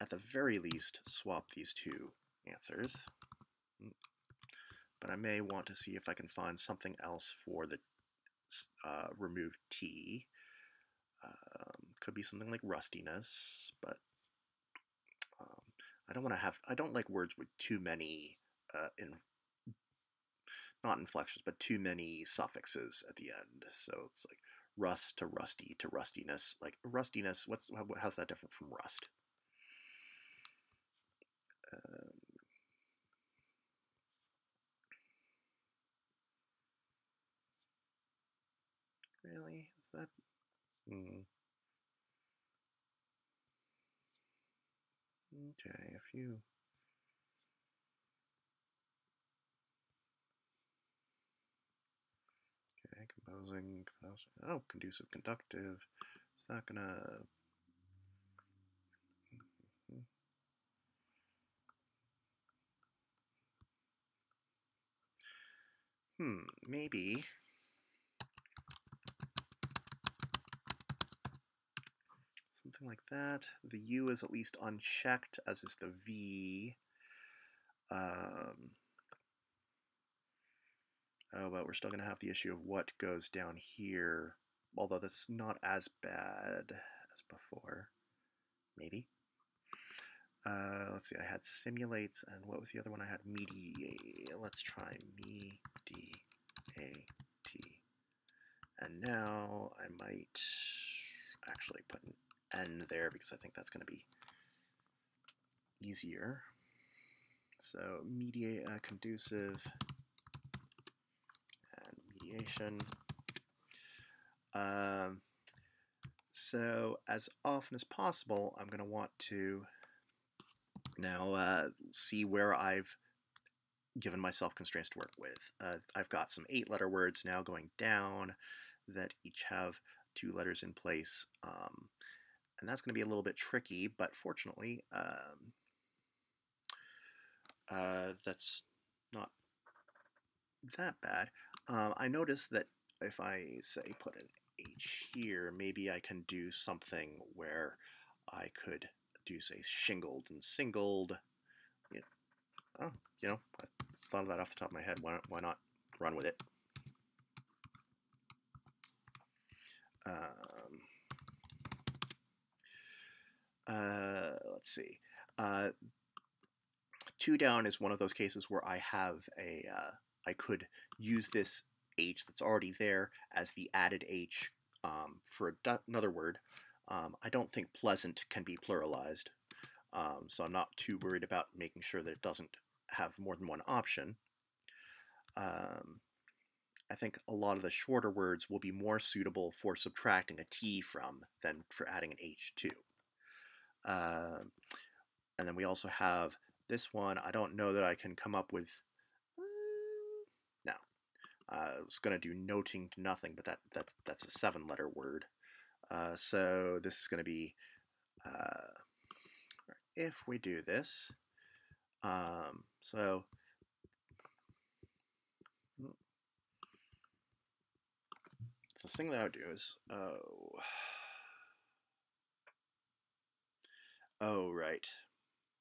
at the very least, swap these two answers. But I may want to see if I can find something else for the remove T. Could be something like rustiness, but I don't like words with too many, not inflections, but too many suffixes at the end. So it's like rust to rusty to rustiness. Like rustiness, how's that different from rust? Really? Is that? Okay, a few. Okay, composing. Oh, conducive, conductive. Is that gonna? Maybe. Something like that. The U is at least unchecked, as is the V. Oh, but we're still going to have the issue of what goes down here, although that's not as bad as before. Maybe. Let's see, I had simulates, and what was the other one I had? Mediate. Let's try mediate. And now I might actually put an N there because I think that's going to be easier. So mediate, conducive, abbreviation. So as often as possible, I'm going to want to now see where I've given myself constraints to work with. I've got some 8-letter words now going down that each have 2 letters in place, and that's going to be a little bit tricky, but fortunately that's not that bad. I noticed that if I say put an H here, maybe I can do something where I could do, say, shingled and singled. You know, I thought of that off the top of my head. Why not run with it? Let's see. 2 down is one of those cases where I have I could use this H that's already there as the added H for another word. I don't think pleasant can be pluralized, so I'm not too worried about making sure that it doesn't have more than one option. I think a lot of the shorter words will be more suitable for subtracting a T from than for adding an H to. And then we also have this one. I don't know that I can come up with... no. I was going to do noting to nothing, but that's a 7-letter word. So this is going to be... if we do this... so... the thing that I would do is... Oh, right.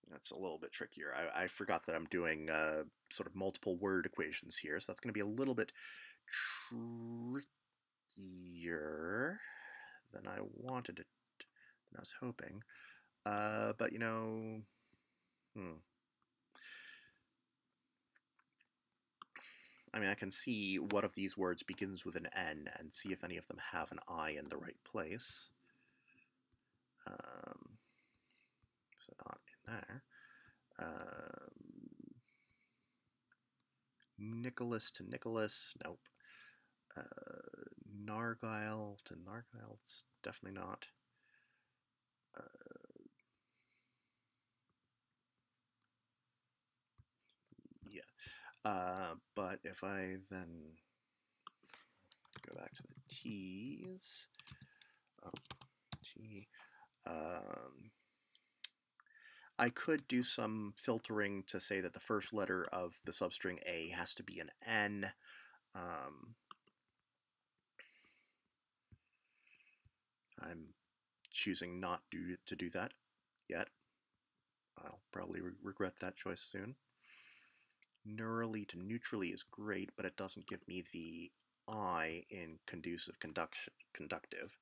That's a little bit trickier. I forgot that I'm doing sort of multiple word equations here, so that's going to be a little bit trickier than I wanted it, than I was hoping. But, you know, I mean, I can see what of these words begins with an N and see if any of them have an I in the right place. So not in there. Nicholas to Nicholas, nope. Nargile to Nargile, it's definitely not. Yeah, but if I then go back to the T's, T, I could do some filtering to say that the first letter of the substring A has to be an N. I'm choosing not to do that yet. I'll probably regret that choice soon. Neurally to neutrally is great, but it doesn't give me the I in conducive conductive.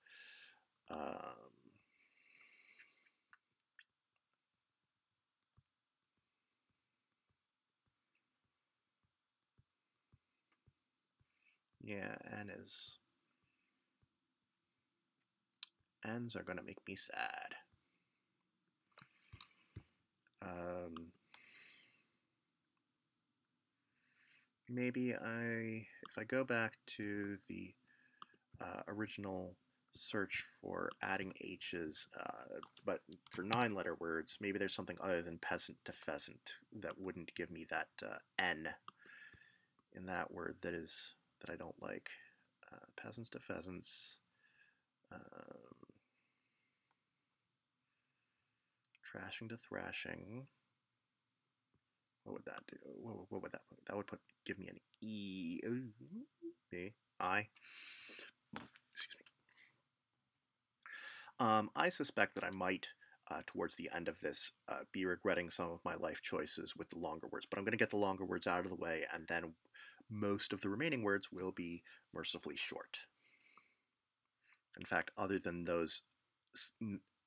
Yeah, N's are going to make me sad. Maybe if I go back to the original search for adding H's, but for 9-letter words, maybe there's something other than peasant to pheasant that wouldn't give me that N in that word that I don't like. Peasants to pheasants. Trashing to thrashing. What would that do? What would that put? That would give me an E. I. Excuse me. I suspect that I might, towards the end of this, be regretting some of my life choices with the longer words. But I'm going to get the longer words out of the way, and then most of the remaining words will be mercifully short. In fact, other than those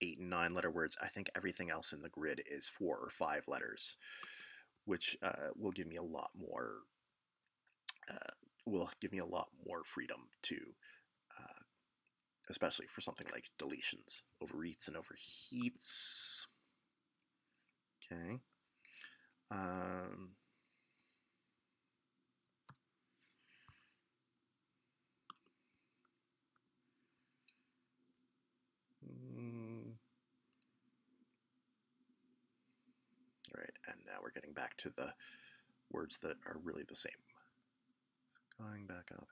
8 and 9-letter words, I think everything else in the grid is 4 or 5 letters, which will give me a lot more freedom to, especially for something like deletions, overeats and overheats. Okay. and now we're getting back to the words that are really the same. Going back up.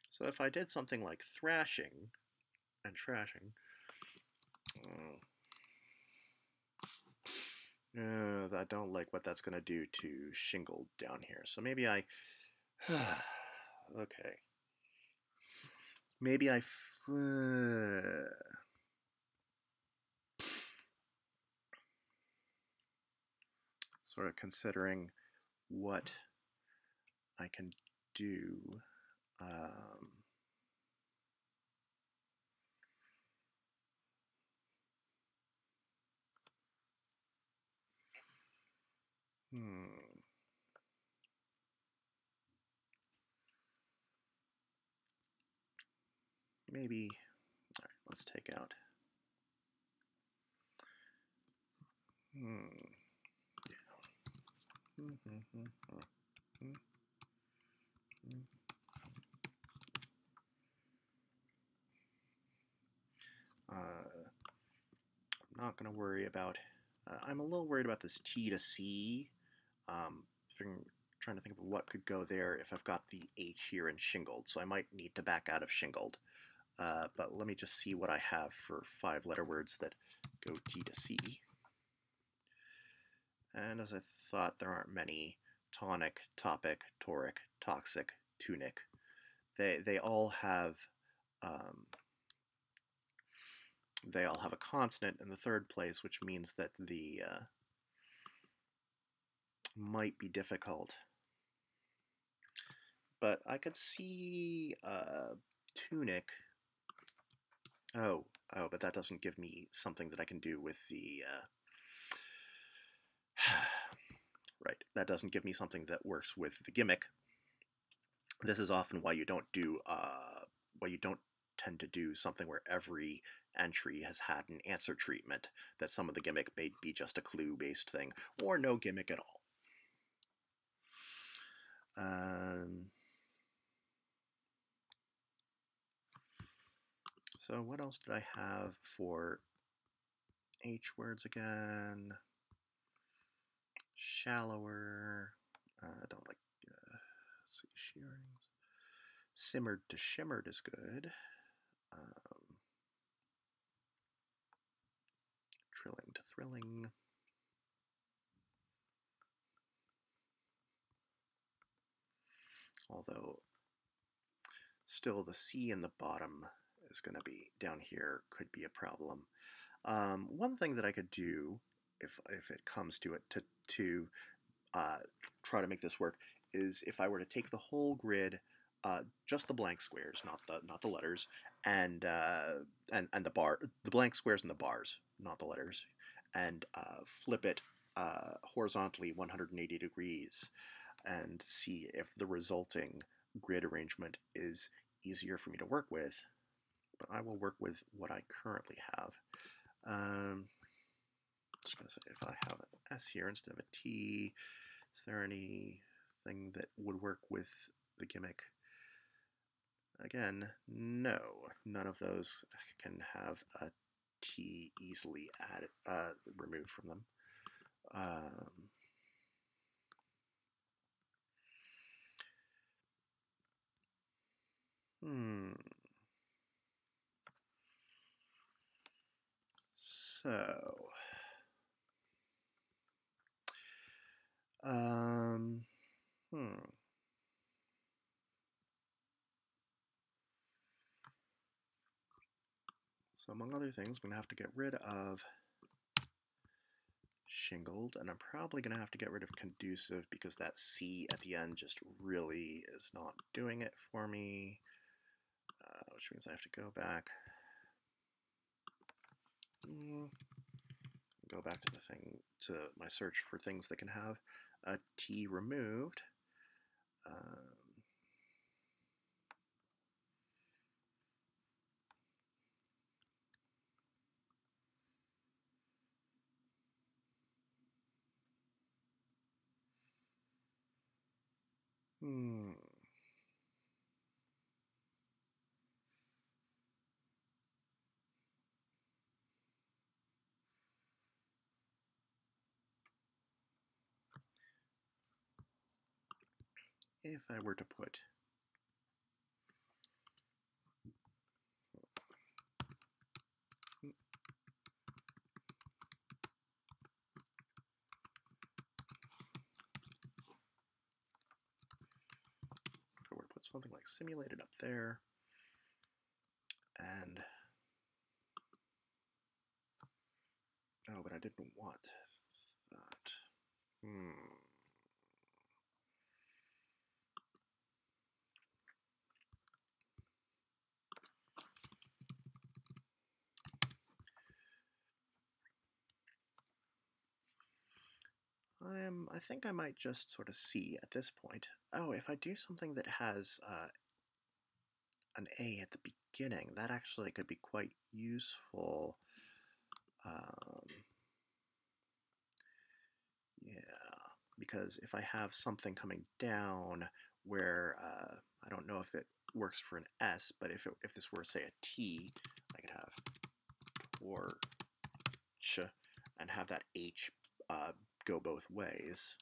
So if I did something like thrashing and trashing, I don't like what that's going to do to shingled down here. So maybe I, okay. Maybe I, sort of considering what I can do. Maybe, all right, let's take out. I'm not going to worry about, I'm a little worried about this T to C. Trying to think of what could go there if I've got the H here in shingled, so I might need to back out of shingled. But let me just see what I have for 5-letter words that go T to C. And as I thought, there aren't many. Tonic, topic, toric, toxic, tunic. They all have a consonant in the third place, which means that the might be difficult. But I could see tunic. Oh, but that doesn't give me something that I can do with the. Right, that doesn't give me something that works with the gimmick. This is often why you don't tend to do something where every entry has had an answer treatment, that some of the gimmick may be just a clue-based thing, or no gimmick at all. So what else did I have for H words again? Shallower. I don't like, let's see, shearings. Simmered to shimmered is good. Trilling to thrilling. Although still the C in the bottom is going to be down here, could be a problem. One thing that I could do, if it comes to it, to try to make this work, is if I were to take the whole grid, just the blank squares, not the letters, and the blank squares and the bars, not the letters, and flip it horizontally 180 degrees, and see if the resulting grid arrangement is easier for me to work with. But I will work with what I currently have. I'm just going to say, if I have an S here instead of a T, is there anything that would work with the gimmick? Again, no. None of those can have a T easily removed from them. So, So among other things, I'm going to have to get rid of shingled, and I'm probably going to have to get rid of conducive because that C at the end just really is not doing it for me, which means I have to go back. Go back to the thing, to my search for things that can have a T removed. if I were to put something like simulated up there, and oh, but I didn't want that. I think I might just sort of see at this point. Oh, if I do something that has an A at the beginning, that actually could be quite useful. Yeah, because if I have something coming down where I don't know if it works for an S, but if this were, say, a T, I could have torch and have that H go both ways.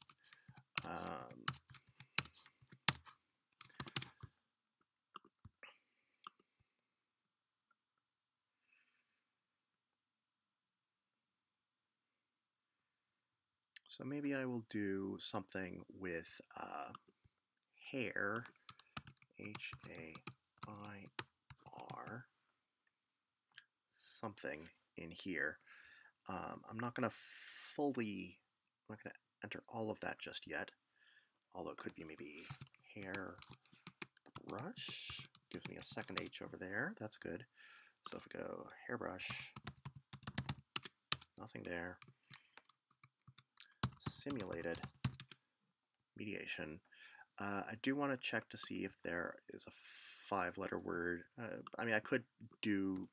So maybe I will do something with hair, H-A-I-R, something in here. I'm not going to enter all of that just yet, although it could be maybe hair brush. Gives me a second H over there. That's good. So if we go hairbrush, nothing there. Simulated mediation. I do want to check to see if there is a 5-letter word. I mean, I could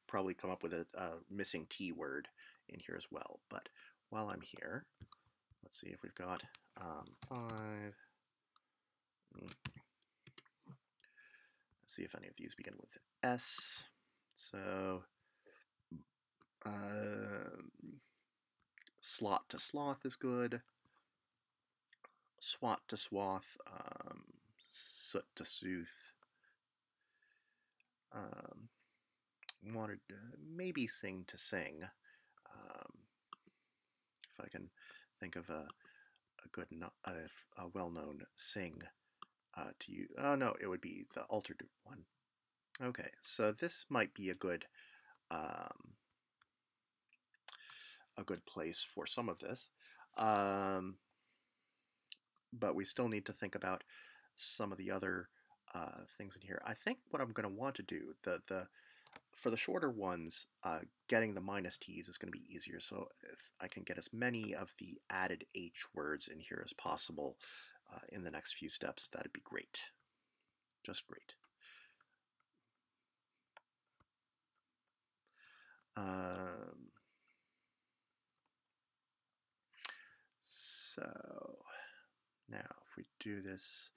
probably come up with a missing T word in here as well. But while I'm here, let's see if we've got 5. Let's see if any of these begin with S. So slot to sloth is good. Swat to swath. Soot to sooth. Wanted maybe sing to sing. If I can think of a good, a well-known sing to use. Oh no, it would be the altered one. Okay, so this might be a good place for some of this, but we still need to think about some of the other things in here. I think what I'm going to want to do, for the shorter ones, getting the minus T's is going to be easier. So if I can get as many of the added H words in here as possible in the next few steps, that'd be great. Just great. So now if we do this,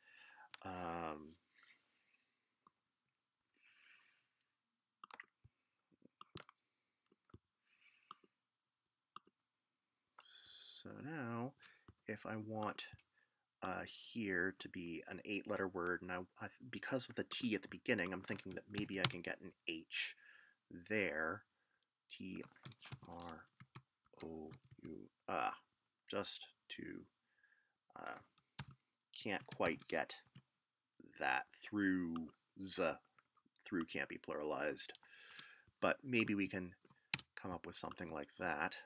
so now if I want here to be an 8-letter word, and because of the T at the beginning, I'm thinking that maybe I can get an H there. T-H-R-O-U, just to, can't quite get that through can't be pluralized, but maybe we can come up with something like that.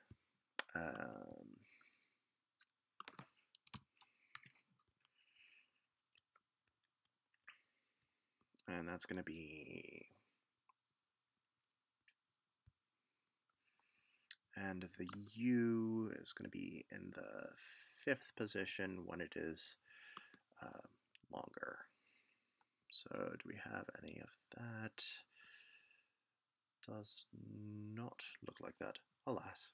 And that's going to be, and the U is going to be in the 5th position when it is longer. So do we have any of that? Does not look like that, alas.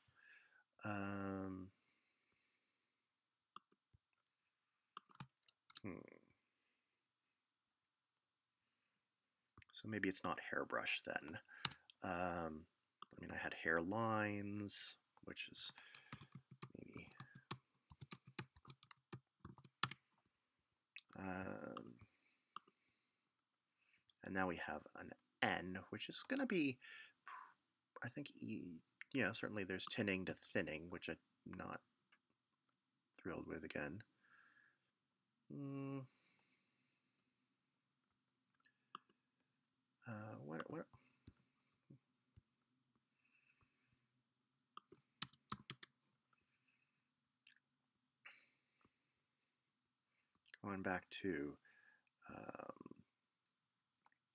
So maybe it's not hairbrush then. I mean, I had hairlines, which is maybe And now we have an N, which is going to be, I think, yeah, certainly there's tinning to thinning, which I'm not thrilled with again. What? Going back to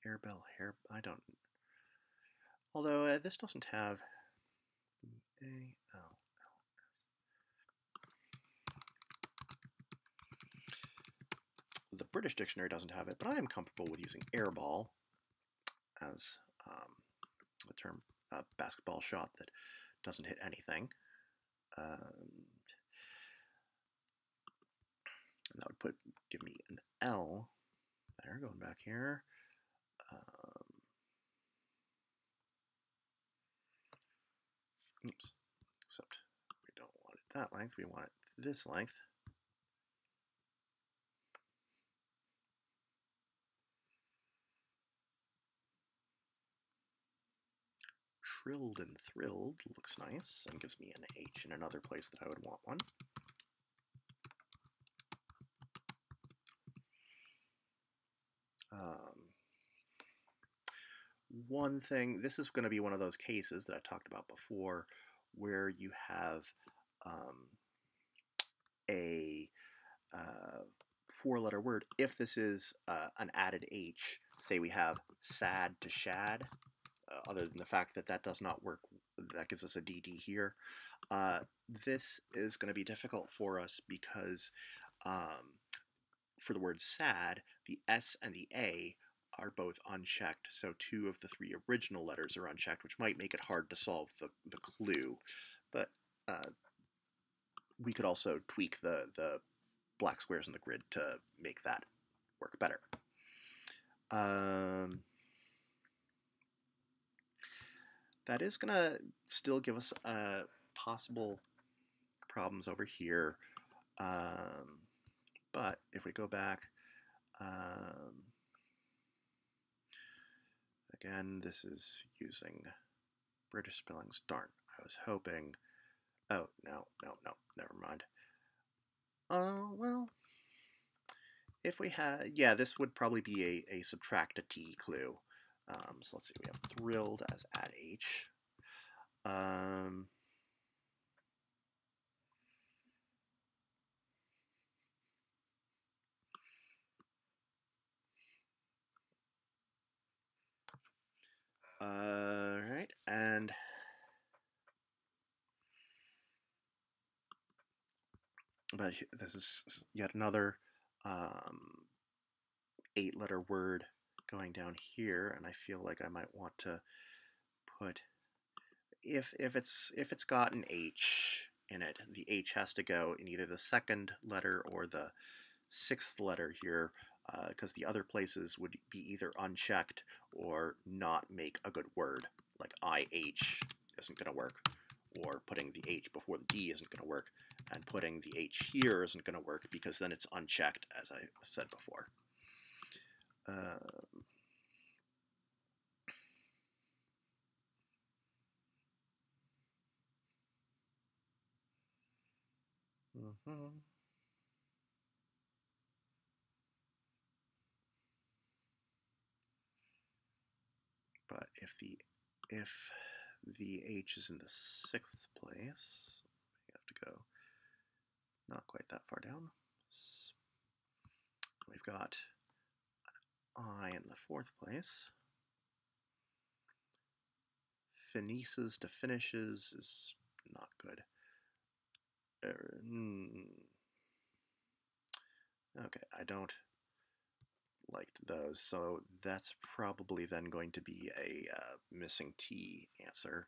airbell hair, I don't. Although this doesn't have A-L. The British dictionary doesn't have it, but I am comfortable with using airball as the term basketball shot that doesn't hit anything. And that would give me an L there, going back here. Oops, except we don't want it that length, we want it this length. Trilled and thrilled looks nice and gives me an H in another place that I would want one. One thing, this is going to be one of those cases that I talked about before where you have a four-letter word. If this is an added H, say we have sad to shad, other than the fact that that does not work, that gives us a DD here. This is going to be difficult for us because for the word sad, the S and the A are both unchecked, so two of the three original letters are unchecked, which might make it hard to solve the clue. But we could also tweak the black squares in the grid to make that work better. That is going to still give us possible problems over here. But if we go back, again, this is using British spellings. Darn, I was hoping. Oh, no, never mind. Well, if we had, yeah, this would probably be a subtract a T clue. So let's see, we have thrilled as add H. Right, and but this is yet another 8-letter word going down here, and I feel like I might want to put if it's got an H in it, the H has to go in either the second letter or the 6th letter here, because the other places would be either unchecked or not make a good word, like IH isn't going to work, or putting the H before the D isn't going to work, and putting the H here isn't going to work because then it's unchecked, as I said before. But if the H is in the 6th place, you have to go not quite that far down. We've got I in the 4th place. Finishes to finishes is not good. Okay, I don't like those, so that's probably then going to be a missing T answer.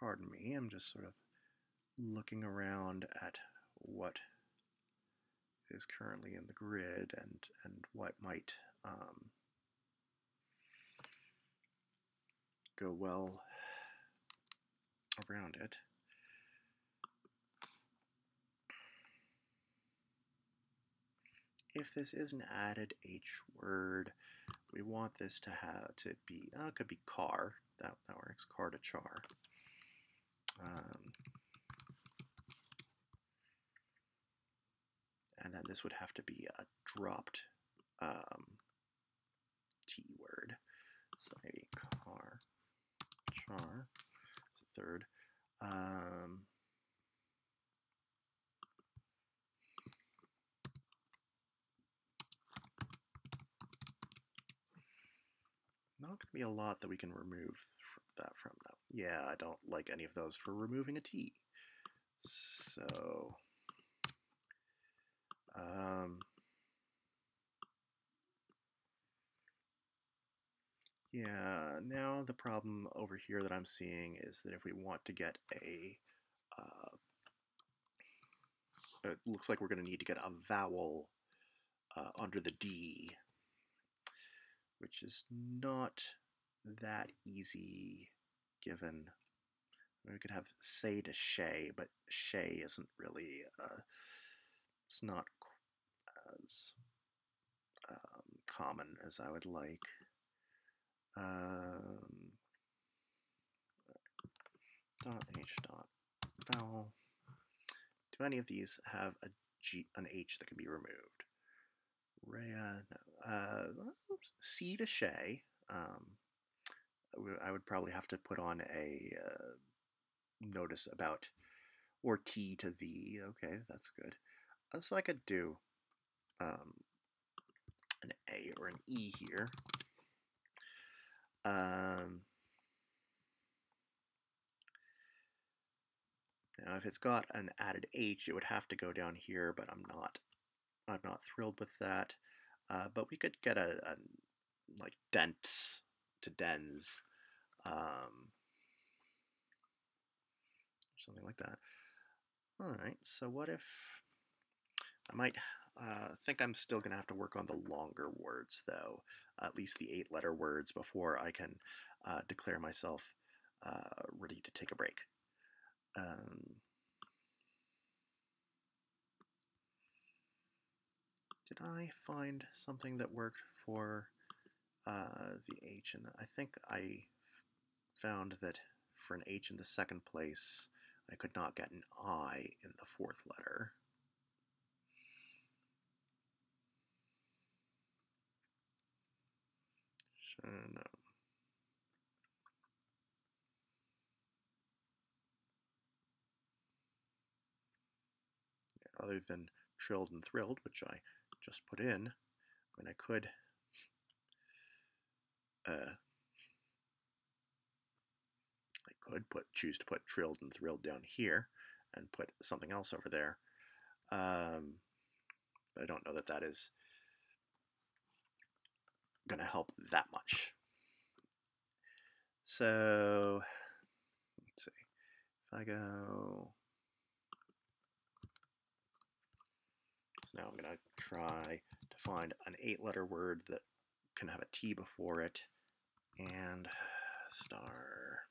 Pardon me, I'm just sort of looking around at what is currently in the grid and what might go well around it. If this is an added H word, we want this to have to be, it could be car, that works, car to char. And then this would have to be a dropped T word. So maybe car, char, is a third. Not going to be a lot that we can remove that from now. Yeah, I don't like any of those for removing a T. So, yeah, now the problem over here that I'm seeing is that if we want to get a, it looks like we're going to need to get a vowel under the D, which is not that easy given. We could have say to shay, but shay isn't really, it's not as common as I would like. Dot h dot vowel. Do any of these have an H that can be removed? Rhea, no. C to shay. I would probably have to put on a notice about, or T to the. Okay, that's good. So I could do an A or an E here. Now, if it's got an added H, it would have to go down here, but I'm not thrilled with that. But we could get a like dents to dens, something like that. All right. So what if I might think I'm still going to have to work on the longer words, though, at least the 8-letter words, before I can declare myself ready to take a break. Did I find something that worked for the H? And I think I found that for an H in the second place, I could not get an I in the 4th letter. So, no. Other than trilled and thrilled, which I just put in, I mean, I could choose to put trilled and thrilled down here and put something else over there. But I don't know that that is going to help that much. So let's see. If I go, so now I'm going to try to find an 8-letter word that can have a T before it, and star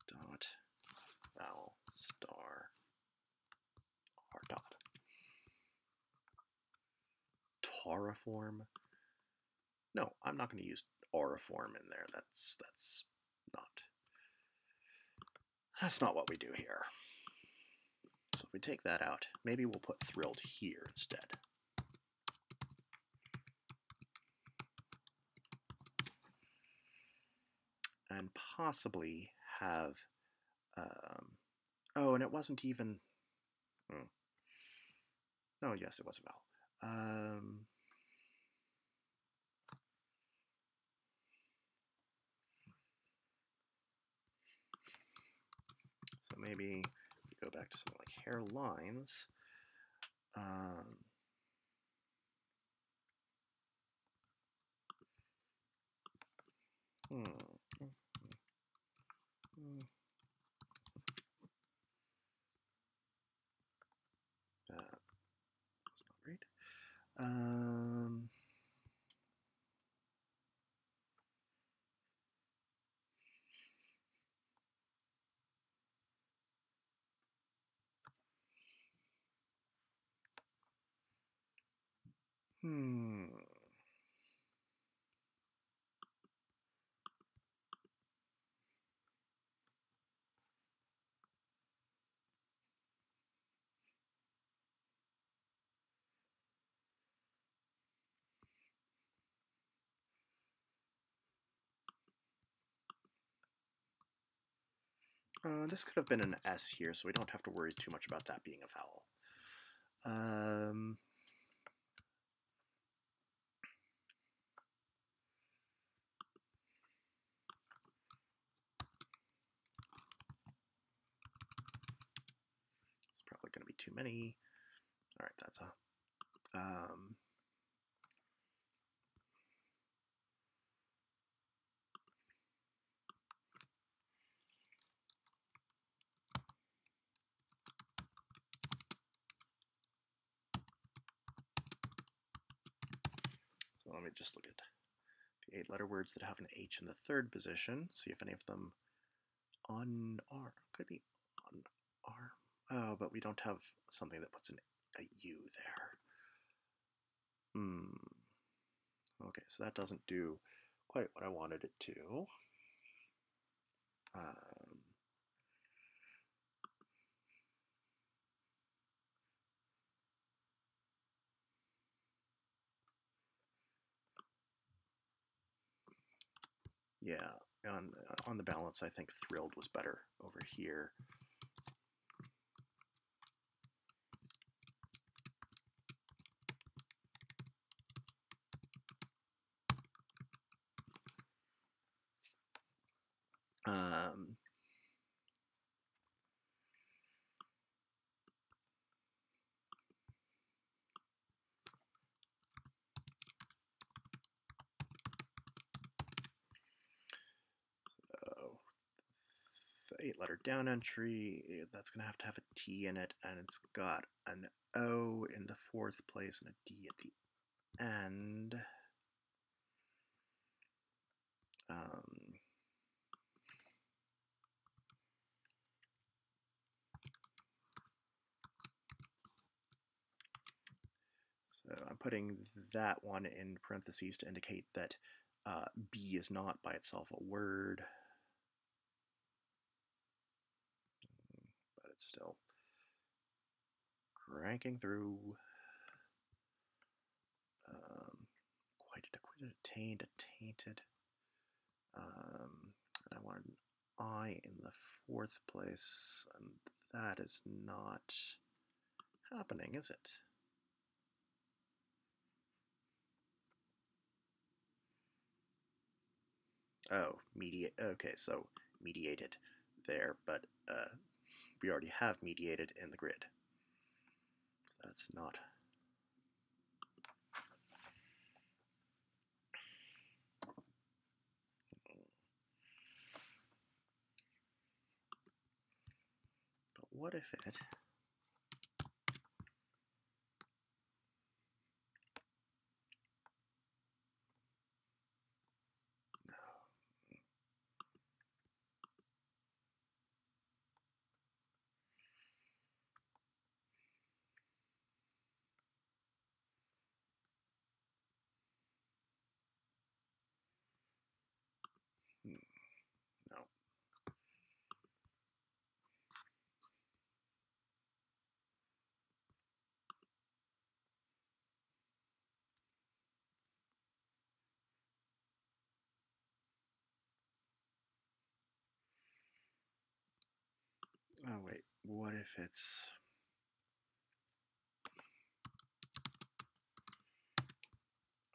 dot vowel star r dot tariform. No, I'm not going to use auriform in there. That's not what we do here. So if we take that out, maybe we'll put thrilled here instead. And possibly have, oh, and it wasn't even, no, yes, it was a vowel. So maybe we go back to something like hairlines. Hmm. That's not great. Hmm. This could have been an S here, so we don't have to worry too much about that being a vowel. It's probably going to be too many. All right, that's a. So let me just look at the 8-letter words that have an H in the third position. See if any of them on R could be on R. Oh, but we don't have something that puts a U there. Okay, so that doesn't do quite what I wanted it to. Yeah, on the balance, I think thrilled was better over here. So the 8-letter down entry, that's going to have a T in it, and it's got an O in the fourth place and a D at the end. So I'm putting that one in parentheses to indicate that B is not by itself a word, but it's still cranking through. Quite acquitted, attained, attainted. I want an I in the fourth place, and that is not happening, is it? Oh, mediate. Okay, so mediated there, but we already have mediated in the grid. So that's not. But what if it? No. Oh wait, what if it's?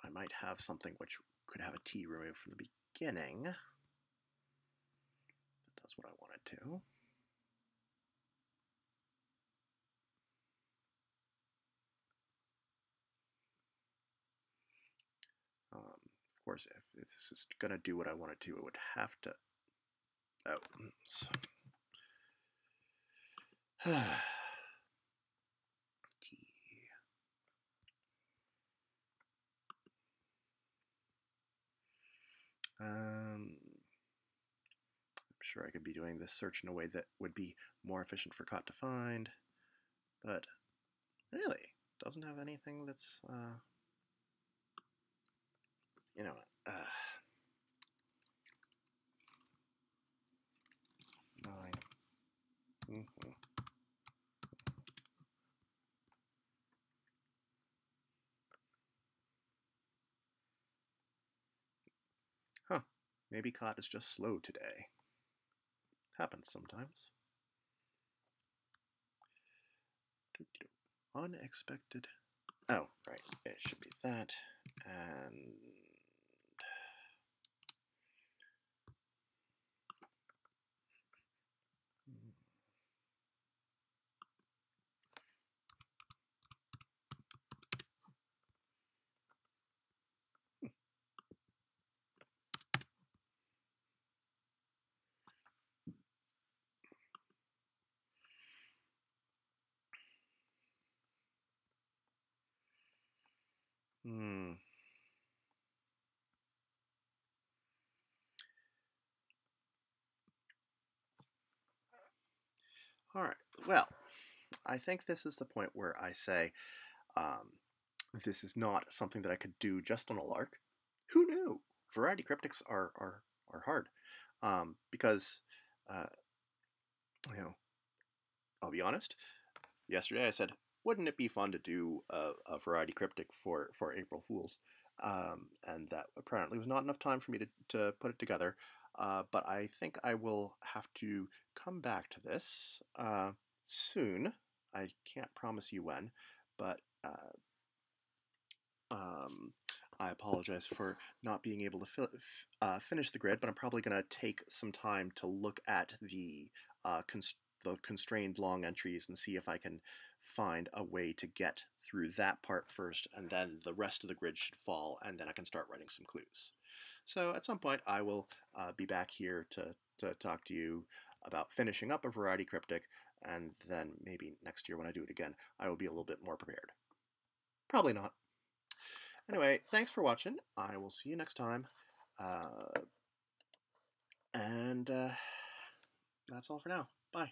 I might have something which could have a T removed from the beginning. That does what I want it to. Of course, if this is going to do what I want it to, it would have to... Oh. I'm sure I could be doing this search in a way that would be more efficient for Cot to find, but really doesn't have anything that's, you know, fine. Mm-hmm. Huh. Maybe Cot is just slow today. Happens sometimes. Unexpected. Oh, right. It should be that. And... Hmm. All right. Well, I think this is the point where I say, this is not something that I could do just on a lark. Who knew? Variety cryptics are hard, because, uh, you know, I'll be honest. Yesterday I said, wouldn't it be fun to do a variety cryptic for April Fools? And that apparently was not enough time for me to put it together. But I think I will have to come back to this soon. I can't promise you when, but um, I apologize for not being able to finish the grid, but I'm probably going to take some time to look at uh, the constrained long entries and see if I can find a way to get through that part first, and then the rest of the grid should fall, and then I can start writing some clues. So at some point, I will be back here to talk to you about finishing up a variety cryptic, and then maybe next year when I do it again, I will be a little bit more prepared. Probably not. Anyway, thanks for watching. I will see you next time. And that's all for now. Bye.